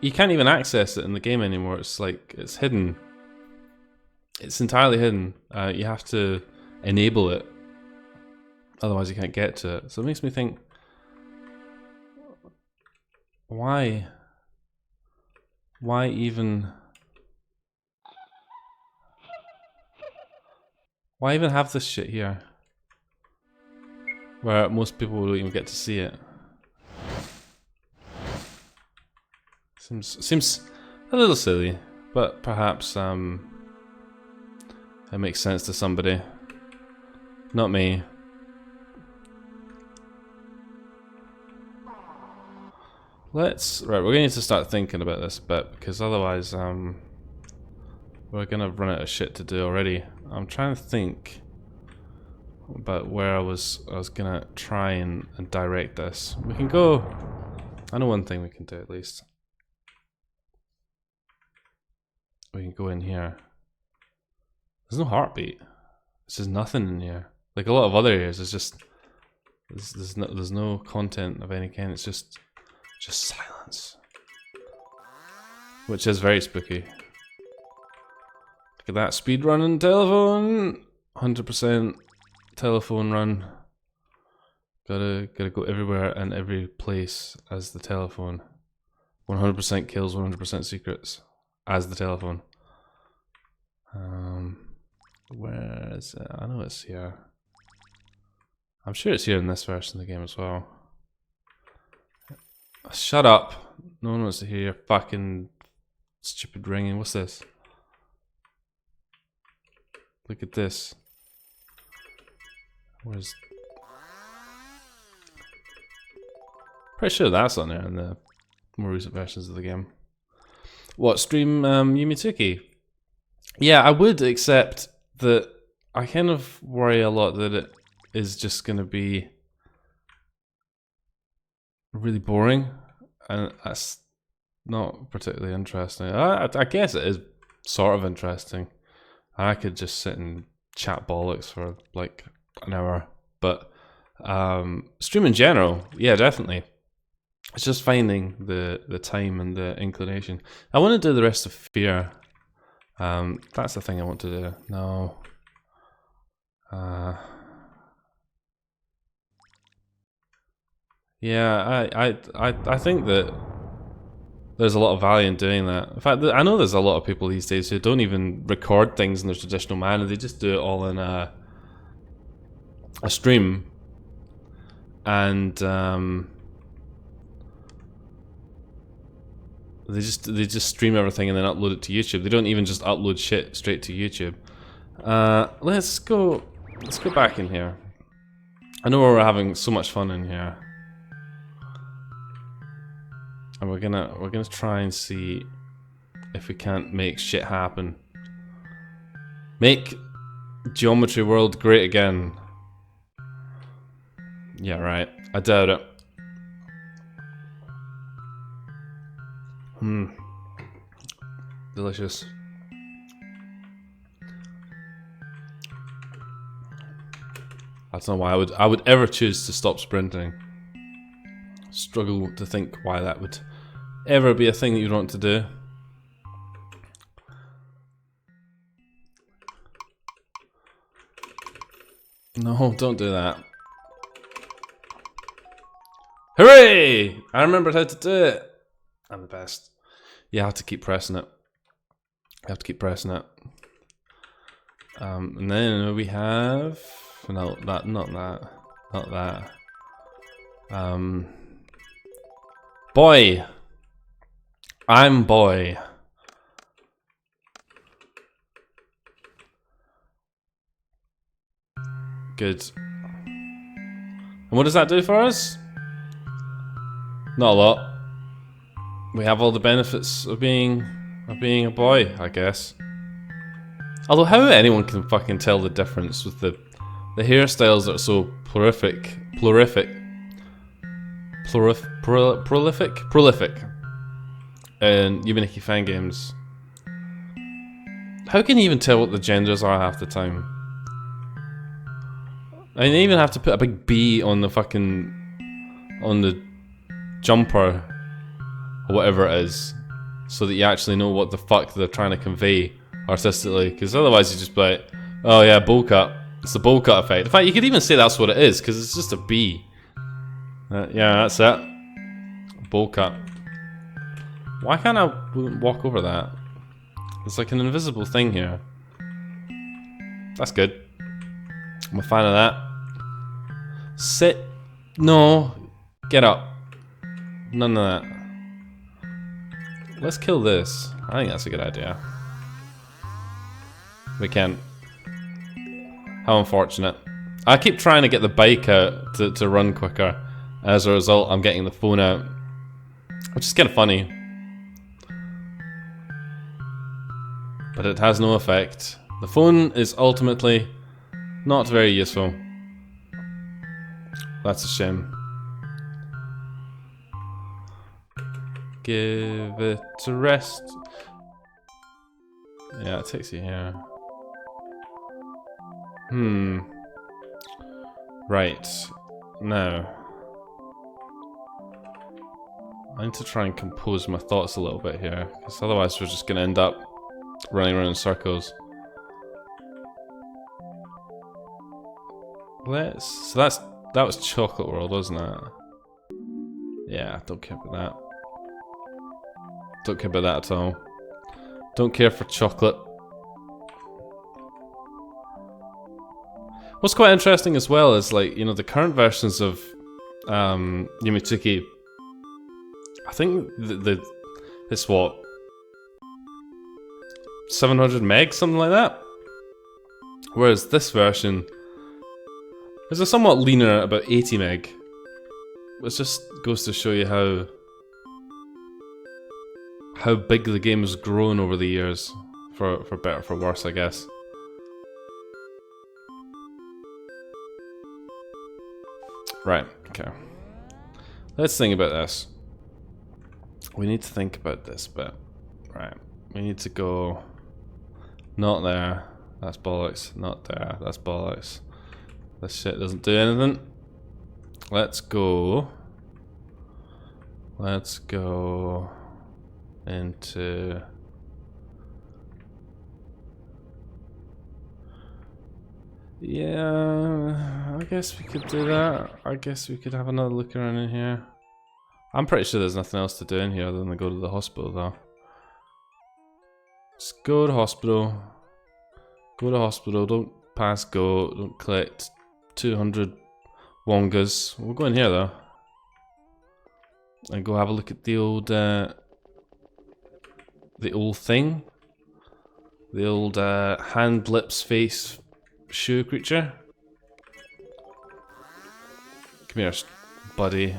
You can't even access it in the game anymore. It's like, it's hidden. It's entirely hidden. You have to enable it, otherwise you can't get to it. So it makes me think, why even have this shit here, where most people won't even get to see it? Seems a little silly, but perhaps it makes sense to somebody. Not me. Right, we're gonna need to start thinking about this a bit, because otherwise we're gonna run out of shit to do already. I'm trying to think about where I was gonna try and direct this. We can go, I know one thing we can do at least. We can go in here. There's no heartbeat. There's just nothing in here. Like a lot of other areas, there's just there's no content of any kind. It's just silence, which is very spooky. Look at that speed running telephone. 100% telephone run. Gotta go everywhere and every place as the telephone. 100% kills, 100% secrets as the telephone. Where is it? I know it's here. I'm sure it's here in this version of the game as well. Shut up. No one wants to hear your fucking stupid ringing. What's this? Look at this. Where's... Pretty sure that's on there in the more recent versions of the game. What, stream Yume? Yeah, I would, except that I kind of worry a lot that it is just going to be really boring, and that's not particularly interesting. I guess it is sort of interesting. I could just sit and chat bollocks for like an hour, but stream in general, yeah, definitely. It's just finding the time and the inclination. I want to do the rest of Fear. That's the thing I want to do. No. Yeah, I think that there's a lot of value in doing that. In fact, I know there's a lot of people these days who don't even record things in their traditional manner. They just do it all in a stream, and they just stream everything and then upload it to YouTube. They don't even just upload shit straight to YouTube. Let's go back in here. I know we're having so much fun in here. And we're gonna try and see if we can't make shit happen. Make Geometry World great again. Yeah, right. I doubt it. Delicious. I don't know why I would ever choose to stop sprinting. Struggle to think why that would ever be a thing that you'd want to do. No, don't do that. Hooray! I remembered how to do it. I'm the best. You have to keep pressing it. You have to keep pressing it. And then we have... No, not that. Boy. I'm boy. Good. And what does that do for us? Not a lot. We have all the benefits of being a boy, I guess. Although how anyone can fucking tell the difference with the hairstyles that are so prolific in Yume fan games. How can you even tell what the genders are half the time? I mean, they even have to put a big B on the jumper or whatever it is, so that you actually know what the fuck they're trying to convey artistically. Because otherwise, you just be like, oh yeah, bowl cut. It's the bowl cut effect. In fact, you could even say that's what it is, because it's just a B. Yeah, that's it. Bowl cut. Why can't I walk over that? There's like an invisible thing here. That's good. I'm a fan of that. Sit. No. Get up. None of that. Let's kill this. I think that's a good idea. We can. How unfortunate. I keep trying to get the bike out to run quicker. As a result, I'm getting the phone out. Which is kind of funny. But it has no effect. The phone is ultimately not very useful. That's a shame. Give it a rest. Yeah, it takes you here. Right. Now. I need to try and compose my thoughts a little bit here, because otherwise we're just going to end up running around in circles. So that was Chocolate World, wasn't it? Yeah, don't care about that. Don't care about that at all. Don't care for chocolate. What's quite interesting as well is, like, you know, the current versions of Yume, I think it's what, 700 meg, something like that. Whereas this version is a somewhat leaner, about 80 meg. Which just goes to show you how big the game has grown over the years, for better, for worse, I guess. Right, okay. Let's think about this. We need to think about this bit. Right, we need to go... Not there. That's bollocks. Not there. That's bollocks. This shit doesn't do anything. Let's go... Let's go... into... Yeah, I guess we could do that. I guess we could have another look around in here. I'm pretty sure there's nothing else to do in here other than go to the hospital, though. Just go to hospital. Go to hospital. Don't pass go. Don't collect 200 wongas. We'll go in here, though. And go have a look at the old thing. The old hand, lips, face... shoe creature. Come here, buddy.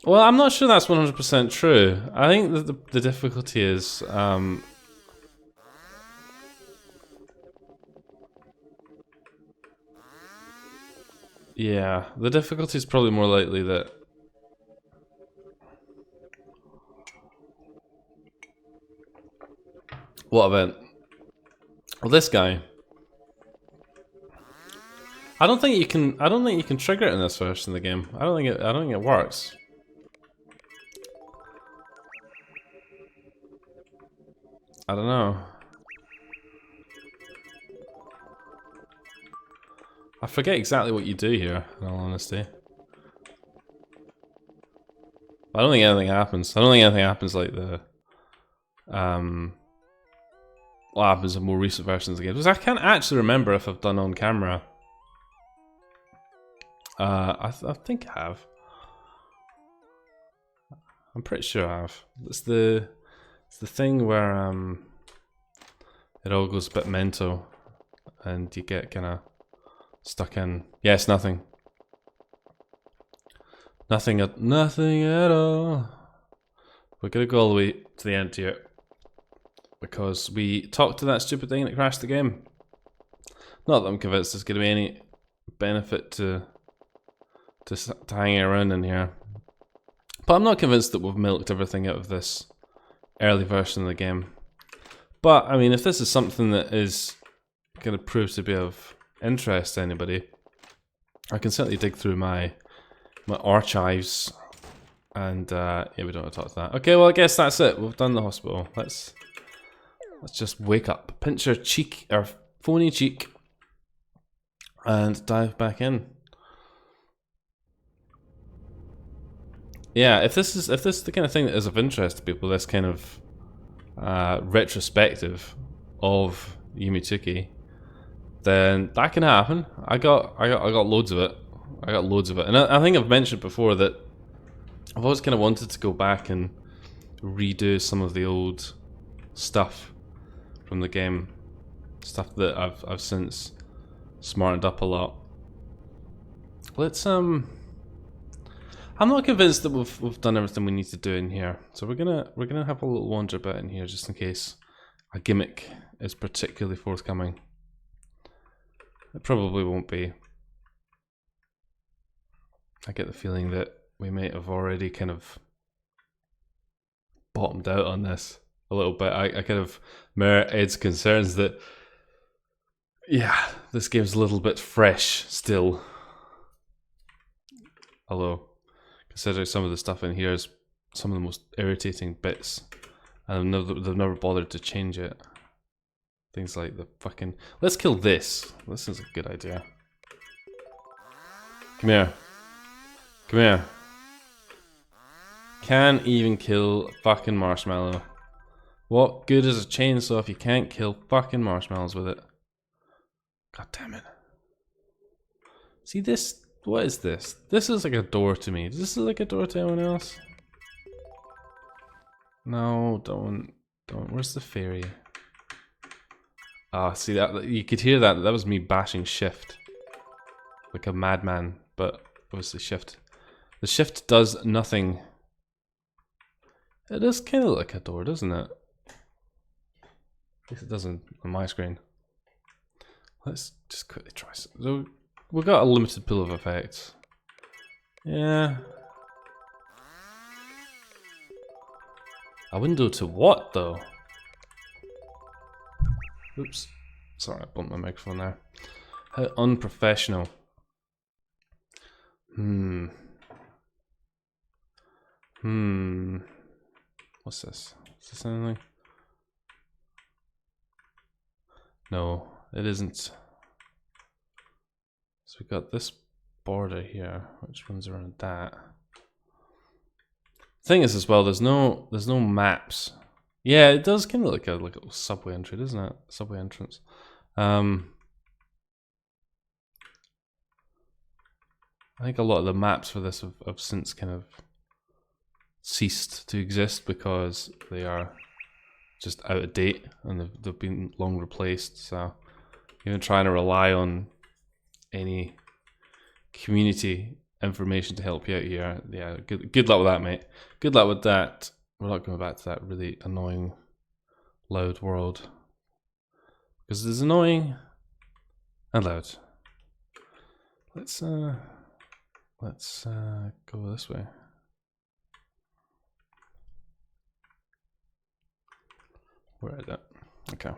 Well, I'm not sure that's 100% true. I think that the difficulty is yeah, the difficulty is probably more likely that what event? Well, this guy. I don't think you can trigger it in this version of the game. I don't think it works. I don't know. I forget exactly what you do here, in all honesty. I don't think anything happens. I don't think anything happens like the what happens in more recent versions of the game. Because I can't actually remember if I've done on camera. I think I have. I'm pretty sure I have. It's the thing where it all goes a bit mental, and you get kind of stuck in. Yes, nothing. Nothing at all. We're gonna go all the way to the end here. Because we talked to that stupid thing that crashed the game. Not that I'm convinced there's going to be any benefit to hanging around in here. But I'm not convinced that we've milked everything out of this early version of the game. But, I mean, if this is something that is going to prove to be of interest to anybody, I can certainly dig through my archives. And, yeah, we don't want to talk to that. Okay, well, I guess that's it. We've done the hospital. Let's just wake up, pinch our cheek, our phony cheek, and dive back in. Yeah, if this is the kind of thing that is of interest to people, this kind of retrospective of Yume, then that can happen. I got loads of it. I got loads of it, and I think I've mentioned before that I've always kind of wanted to go back and redo some of the old stuff from the game, stuff that I've since smartened up a lot. Let's I'm not convinced that we've done everything we need to do in here, so we're gonna have a little wander about in here just in case a gimmick is particularly forthcoming. It probably won't be. I get the feeling that we might have already kind of bottomed out on this a little bit. I kind of mirror Ed's concerns that, yeah, this game's a little bit fresh still. Although, considering some of the stuff in here is some of the most irritating bits, and they've never bothered to change it. Things like the fucking... Let's kill this. This is a good idea. Come here. Come here. can't even kill fucking marshmallow. What good is a chainsaw if you can't kill fucking marshmallows with it? God damn it. See this? What is this? This is like a door to me. Does this look like a door to anyone else? No, don't. Where's the fairy? Ah, see that? You could hear that. That was me bashing shift. Like a madman, but obviously shift. The shift does nothing. It does kind of look like a door, doesn't it? At least it doesn't on my screen. Let's just quickly try. So we've got a limited pool of effects. Yeah. A window to what though? Oops. Sorry, I bumped my microphone there. How unprofessional. What's this? Is this anything? No, it isn't. So we got this border here, which runs around that. Thing is, as well, there's no maps. Yeah, it does kind of look like a little subway entry, doesn't it? Subway entrance. I think a lot of the maps for this have since kind of ceased to exist because they are just out of date and they've been long replaced. So even trying to rely on any community information to help you out here, yeah, good luck with that, mate. Good luck with that. We're not going back to that really annoying loud world because it's annoying and loud. Let's go this way. Where is it? Okay.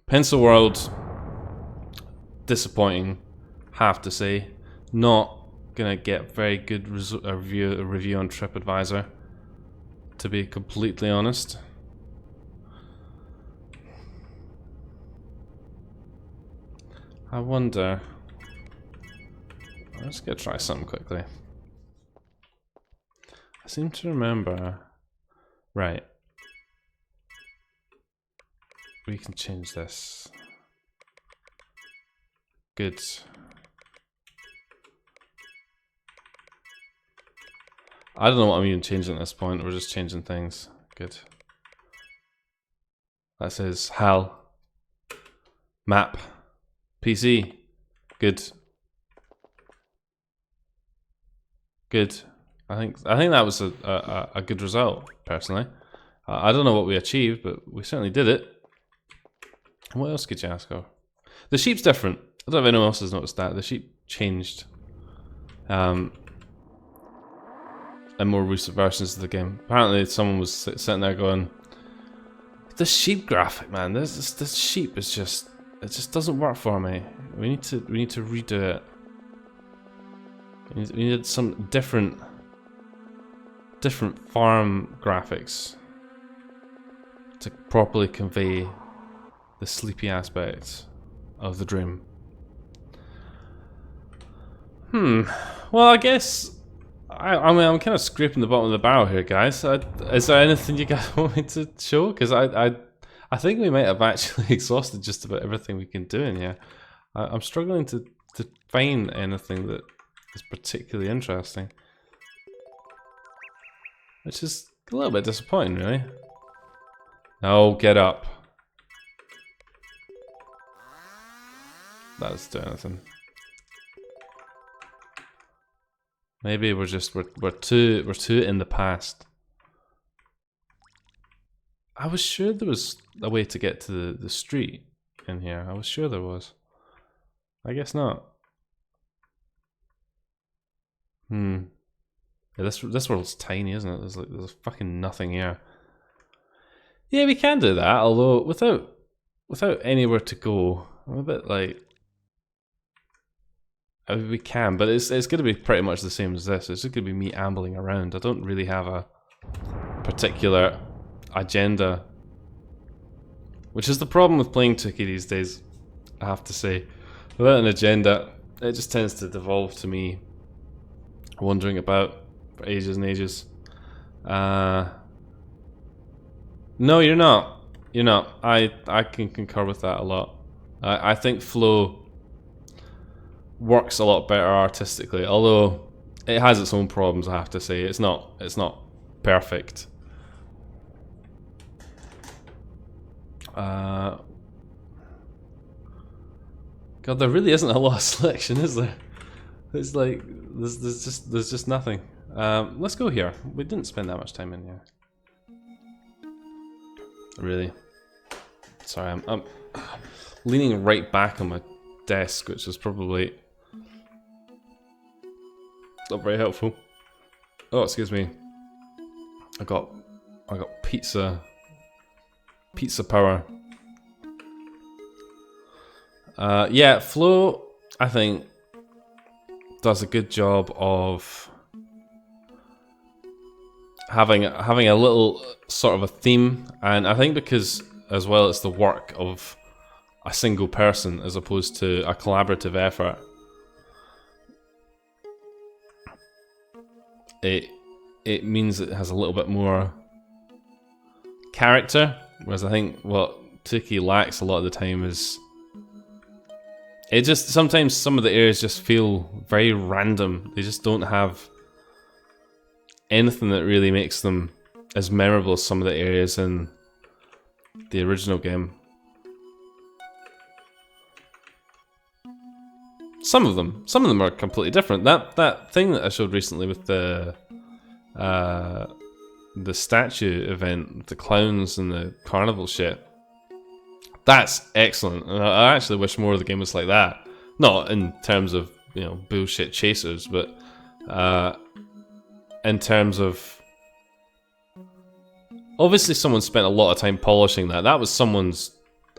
Pencil World. Disappointing, have to say. Not gonna get very good review on TripAdvisor, to be completely honest. I wonder. I'm just gonna try something quickly. I seem to remember. Right. We can change this. Good. I don't know what I'm even changing at this point. We're just changing things. Good. That says HAL. Map. PC. Good. Good. I think that was a good result, personally. I don't know what we achieved, but we certainly did it. What else could you ask for? The sheep's different. I don't know if anyone else has noticed that. The sheep changed in more recent versions of the game. Apparently someone was sitting there going, this sheep graphic, man, this sheep is just, it just doesn't work for me. We need to redo it. We need some different farm graphics to properly convey the sleepy aspect of the dream. Well, I guess I mean I'm kind of scraping the bottom of the barrel here, guys. Is there anything you guys want me to show? Because I think we might have actually exhausted just about everything we can do in here. I'm struggling to find anything that is particularly interesting, which is a little bit disappointing, really. No, get up. That doesn't do anything. Maybe we're too in the past. I was sure there was a way to get to the street in here. I was sure there was. I guess not. Yeah, this world's tiny, isn't it? There's fucking nothing here. Yeah, we can do that, although without anywhere to go, I'm a bit like. I mean, we can, but it's going to be pretty much the same as this. It's just going to be me ambling around. I don't really have a particular agenda, which is the problem with playing Tookie these days, I have to say. Without an agenda, it just tends to devolve to me wandering about for ages and ages. No, you're not. You're not. I can concur with that a lot. I think flow works a lot better artistically, although it has its own problems. I have to say, it's not perfect. God, there really isn't a lot of selection, is there? It's like there's just nothing. Let's go here. We didn't spend that much time in here. Really. Sorry, I'm leaning right back on my desk, which is probably not very helpful. Oh, excuse me. I got pizza power. Yeah, Flow, I think, does a good job of having a little sort of a theme, and I think because as well it's the work of a single person as opposed to a collaborative effort, it means it has a little bit more character, whereas I think what Tiki lacks a lot of the time is it just sometimes some of the areas just feel very random. They just don't have anything that really makes them as memorable as some of the areas in the original game. Some of them are completely different. That thing that I showed recently with the statue event, the clowns and the carnival shit, that's excellent. And I actually wish more of the game was like that. Not in terms of, you know, bullshit chasers, but in terms of obviously someone spent a lot of time polishing that. That was someone's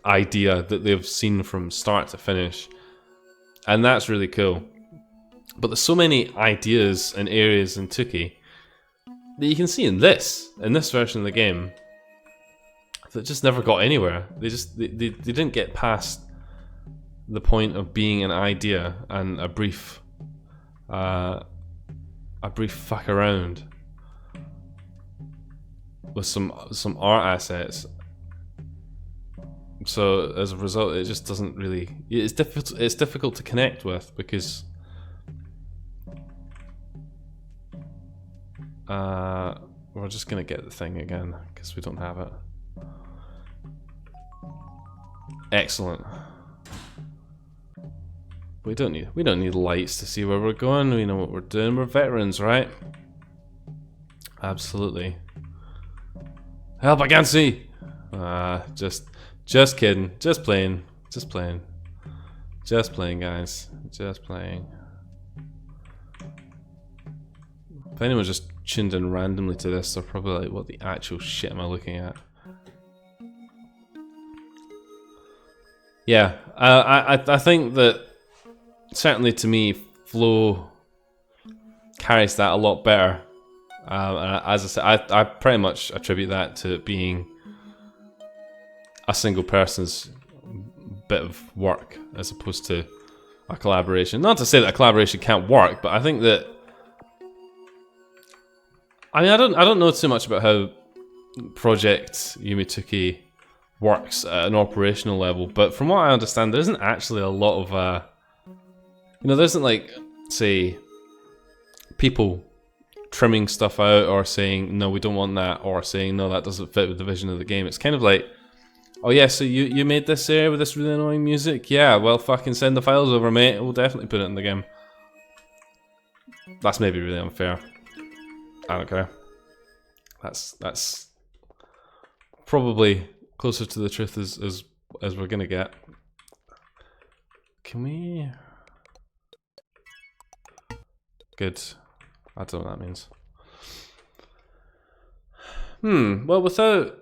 idea that they've seen from start to finish. And that's really cool. But there's so many ideas and areas in Tuki that you can see in this version of the game that just never got anywhere. They didn't get past the point of being an idea and a brief fuck around with some art assets. So as a result, it just doesn't really. It's difficult to connect with because we're just gonna get the thing again because we don't have it. Excellent. We don't need lights to see where we're going. We know what we're doing. We're veterans, right? Absolutely. Help! I can't see. Just kidding. Just playing, guys. Just playing. If anyone just tuned in randomly to this, they're probably like, "What the actual shit am I looking at?" Yeah, I think that certainly to me, Flow carries that a lot better. And as I said, I pretty much attribute that to it being a single person's bit of work as opposed to a collaboration. Not to say that a collaboration can't work, but I think that I don't know too much about how Project Yume works at an operational level, but from what I understand, there isn't actually a lot of there isn't, like, say, people trimming stuff out or saying no, we don't want that, or saying no, that doesn't fit with the vision of the game. It's kind of like, oh yeah, so you made this area with this really annoying music? Yeah, well, fucking send the files over, mate. We'll definitely put it in the game. That's maybe really unfair. I don't care. That's probably closer to the truth as we're gonna get. Can we? Good. I don't know what that means. Well, without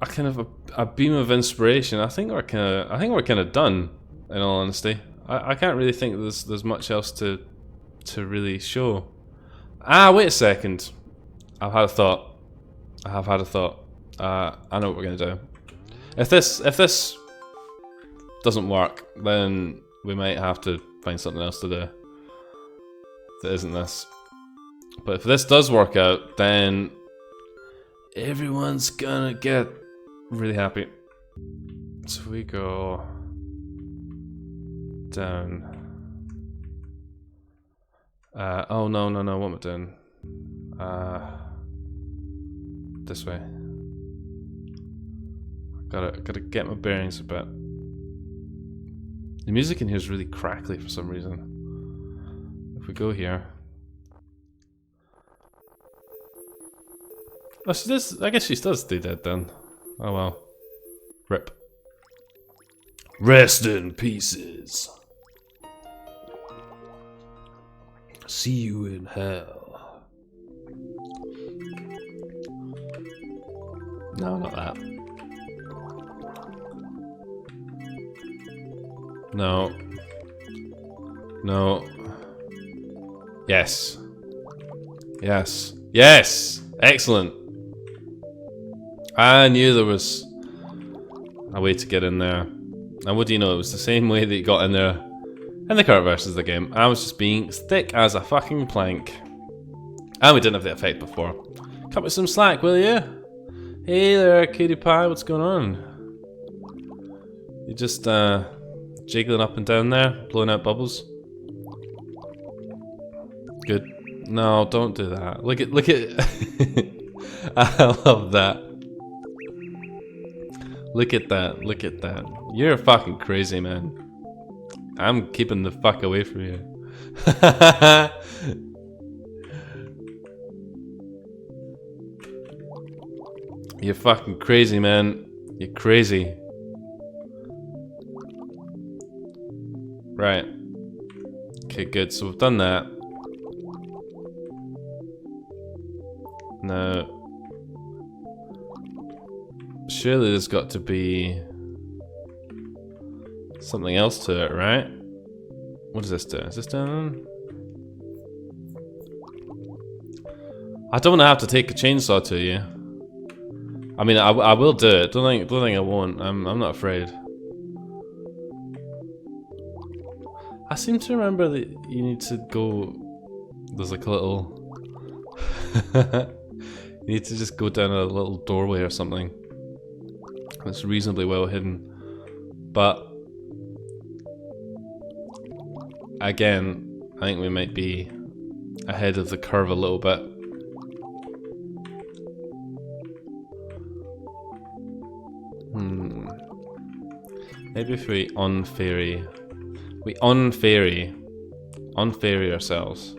a kind of a beam of inspiration, I think we're kind of done. In all honesty, I can't really think there's much else to really show. Wait a second. I've had a thought. I have had a thought. I know what we're gonna do. If this doesn't work, then we might have to find something else to do that isn't this. But if this does work out, then everyone's gonna get really happy. So we go down. Oh no, what am I doing? This way. Gotta get my bearings a bit. The music in here is really crackly for some reason. If we go here. Oh, she does. I guess she does stay dead then. Oh well. Rip. Rest in pieces. See you in hell. No, not that. No. No. Yes. Yes. Yes! Excellent. I knew there was a way to get in there. And what do you know, it was the same way that you got in there in the current versions of the game. I was just being thick as a fucking plank. And we didn't have the effect before. Cut me some slack, will you? Hey there, cutie pie, what's going on? You just jiggling up and down there, blowing out bubbles? Good. No, don't do that. Look at I love that. Look at that. You're fucking crazy, man. I'm keeping the fuck away from you. You're fucking crazy, man. You're crazy. Right. Okay, good. So we've done that. Now, surely there's got to be something else to it, right? What does this do? Is this down? I don't want to have to take a chainsaw to you. I mean, I will do it. Don't think I won't. I'm not afraid. I seem to remember that you need to go. There's like a little. You need to just go down a little doorway or something. It's reasonably well hidden. But again, I think we might be ahead of the curve a little bit. Maybe if we unfairy ourselves.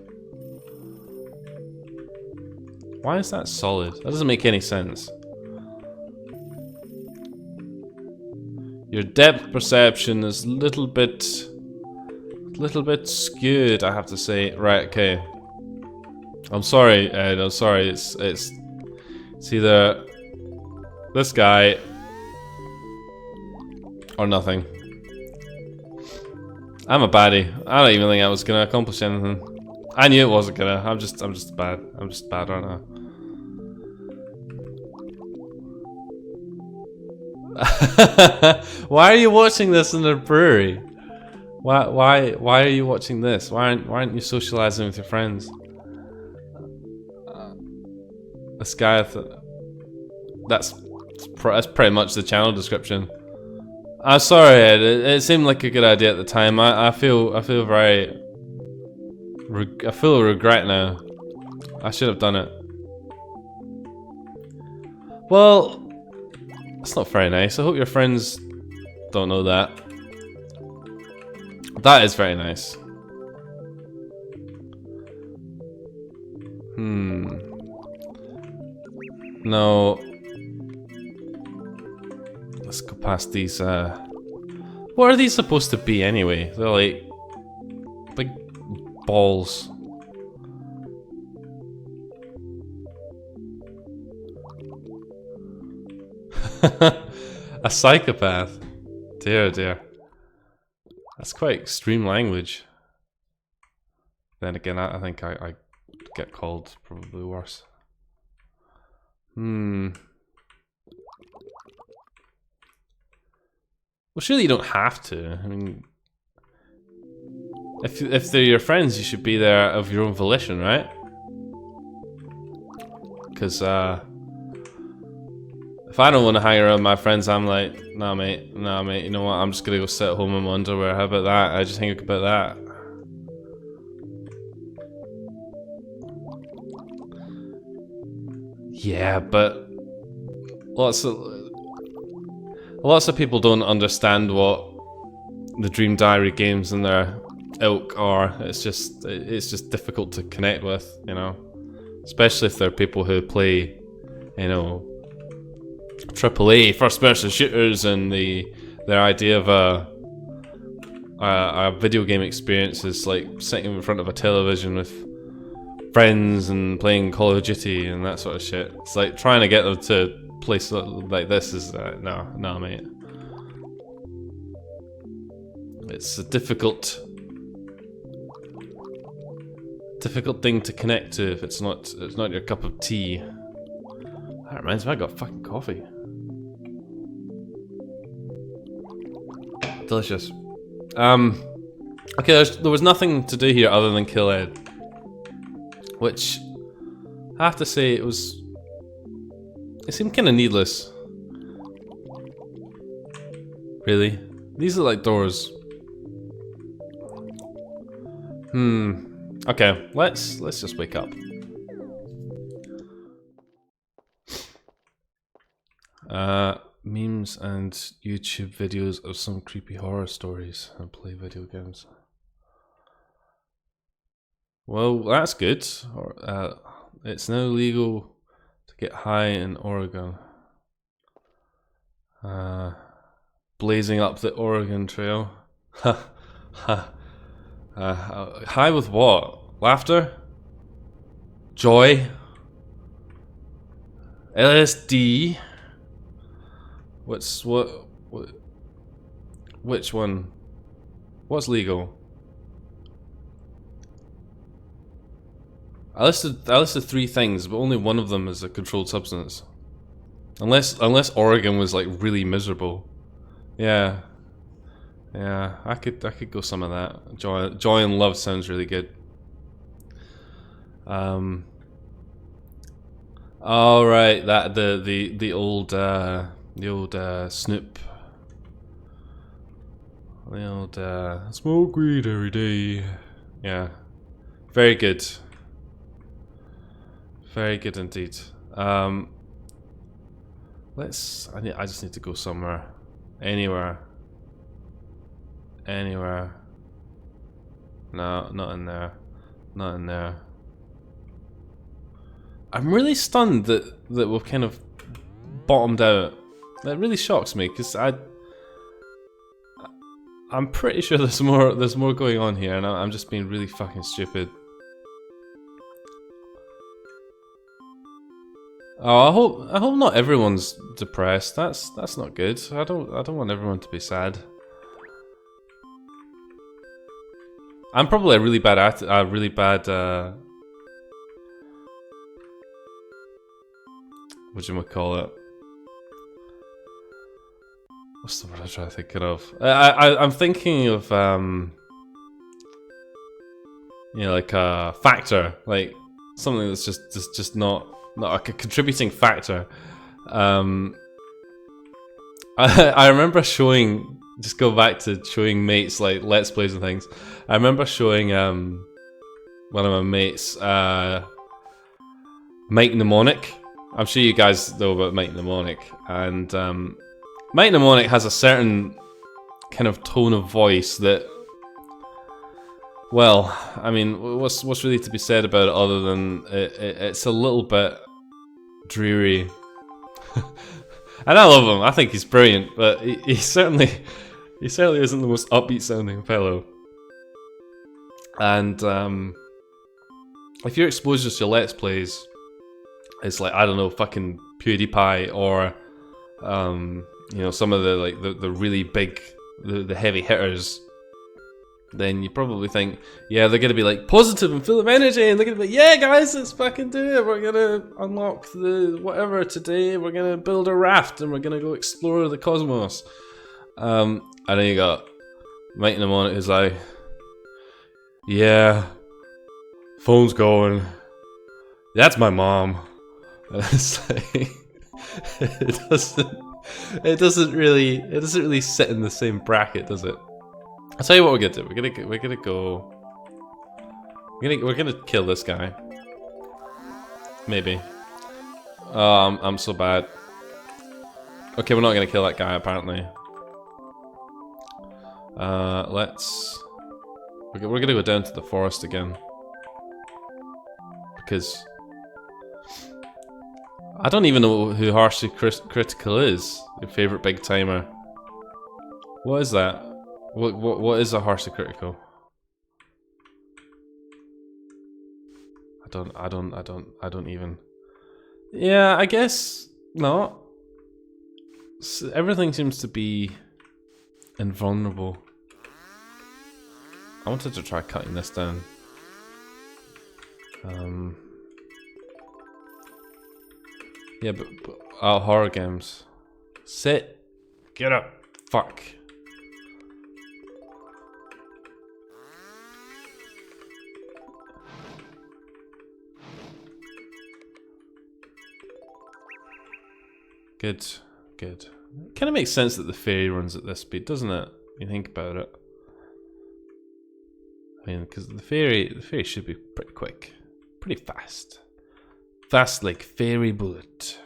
Why is that solid? That doesn't make any sense. Your depth perception is a little bit skewed, I have to say. Right, okay. I'm sorry, Ed, I'm sorry. It's either this guy or nothing. I'm a baddie. I don't even think I was gonna accomplish anything. I knew it wasn't gonna. I'm just bad. I'm just bad, aren't I? Why are you watching this in the brewery? Why are you watching this? Why aren't you socializing with your friends? This guy, that's pretty much the channel description. I'm sorry, Ed. It seemed like a good idea at the time. I feel regret now. I should have done it. Well, that's not very nice. I hope your friends don't know that. That is very nice. No. Let's go past these, what are these supposed to be anyway? They're like big balls. A psychopath. Dear, dear. That's quite extreme language. Then again, I think I get called probably worse. Well, surely you don't have to. I mean, if they're your friends, you should be there of your own volition, right? Because if I don't want to hang around my friends, I'm like, nah mate, you know what, I'm just gonna go sit at home in my underwear. How about that? I just think about that. Yeah, but lots of people don't understand what the Dream Diary games and their ilk are. It's just difficult to connect with, you know, especially if they're people who play, you know, AAA first-person shooters, and their idea of a video game experience is like sitting in front of a television with friends and playing Call of Duty and that sort of shit. It's like trying to get them to play something like this is no, mate. It's a difficult thing to connect to if it's not your cup of tea. That reminds me, I got fucking coffee. Delicious. Okay, there was nothing to do here other than kill Ed, which I have to say it seemed kind of needless. Really, these are like doors. Okay, let's just wake up. Memes and YouTube videos of some creepy horror stories and play video games. Well, that's good. It's now legal to get high in Oregon. Blazing up the Oregon Trail. High with what? Laughter? Joy? LSD? Which one? What's legal? I listed 3 things, but only one of them is a controlled substance. Unless Oregon was like really miserable. Yeah, I could go some of that. Joy and love sounds really good. All right, that the old Snoop. The old smoke weed every day. Yeah, very good. Very good indeed. I just need to go somewhere. Anywhere. No, not in there. Not in there. I'm really stunned that we've kind of bottomed out. That really shocks me, because I'm pretty sure there's more going on here, and I'm just being really fucking stupid. Oh, I hope not everyone's depressed. That's not good. I don't want everyone to be sad. I'm probably a really bad whatchamacallit? What's the word I'm trying to think of? I'm thinking of you know, like a factor, like something that's just not like a contributing factor. I remember showing, just go back to showing mates like Let's Plays and things. I remember showing one of my mates Mike Mnemonic. I'm sure you guys know about Mike Mnemonic, and Mike Mnemonic has a certain kind of tone of voice that, well, I mean, what's really to be said about it other than it's a little bit dreary. And I love him. I think he's brilliant, but he certainly isn't the most upbeat sounding fellow. And if your exposure to Let's Plays is like, I don't know, fucking PewDiePie or you know, some of the really big, the heavy hitters, then you probably think, yeah, they're gonna be like positive and full of energy, and they're gonna be like, yeah guys, let's fucking do it, we're gonna unlock the whatever today, we're gonna build a raft and we're gonna go explore the cosmos. And then you got Mike Mnemonic who's like, yeah, phone's going, that's my mom, It's like, it doesn't really sit in the same bracket, does it? I'll tell you what we're gonna do. We're gonna kill this guy. Maybe. Oh, I'm so bad. Okay, we're not gonna kill that guy apparently. We're gonna go down to the forest again. Because I don't even know who Harshly Critical is. Your favorite big timer. What is that? What is a Harshly Critical? I don't even. Yeah, I guess not. Everything seems to be invulnerable. I wanted to try cutting this down. Yeah, but horror games. Sit. Get up. Fuck. Good. Good. Kind of makes sense that the fairy runs at this speed, doesn't it? You think about it. I mean, because the fairy should be pretty quick, pretty fast, fast like fairy bullet.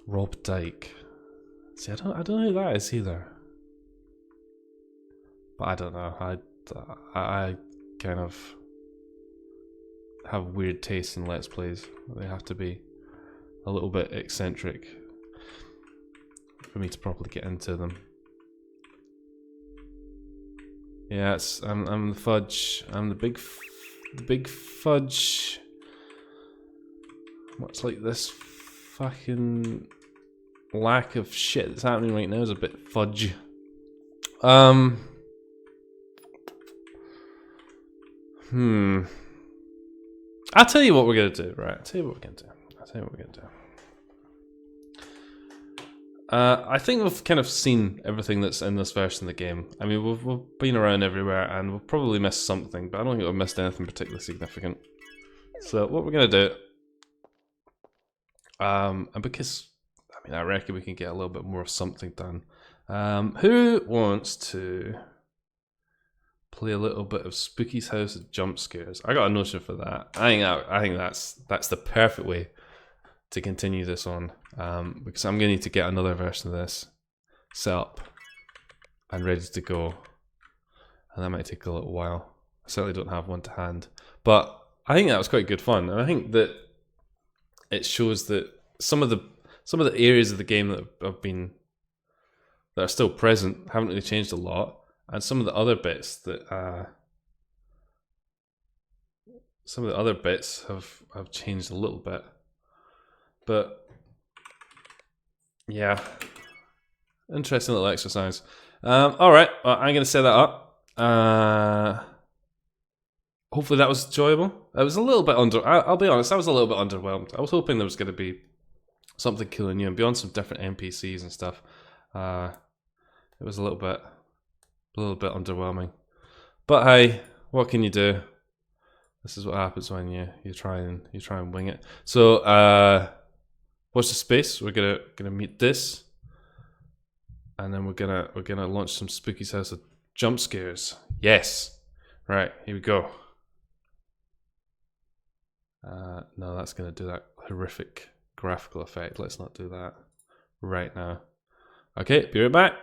Rob Dyke. See, I don't know who that is either. But I don't know. I kind of have weird tastes in Let's Plays. They have to be a little bit eccentric for me to properly get into them. Yeah, I'm the fudge. I'm the big fudge. Much like this fucking lack of shit that's happening right now is a bit fudge. I'll tell you what we're gonna do, right? I'll tell you what we're gonna do. I think we've kind of seen everything that's in this version of the game. I mean, we've been around everywhere and we've probably missed something, but I don't think we've missed anything particularly significant. So what we're gonna do, and because I mean I reckon we can get a little bit more of something done. Who wants to play a little bit of Spooky's House of Jump Scares? I got a notion for that. I think that's the perfect way to continue this on, because I'm going to need to get another version of this set up and ready to go, and that might take a little while. I certainly don't have one to hand, but I think that was quite good fun, and I think that it shows that some of the areas of the game that are still present haven't really changed a lot, and some of the other bits that have changed a little bit. But yeah, interesting little exercise. All right, well, I'm going to set that up. Hopefully that was enjoyable. It was a little bit I'll be honest, I was a little bit underwhelmed. I was hoping there was going to be something cool and new, and beyond some different NPCs and stuff. It was a little bit underwhelming. But hey, what can you do? This is what happens when you try and wing it. So watch the space. We're gonna meet this, and then we're gonna launch some Spooky's House of Jump Scares. Yes, right, here we go. No, that's gonna do that horrific graphical effect. Let's not do that right now. Okay, be right back.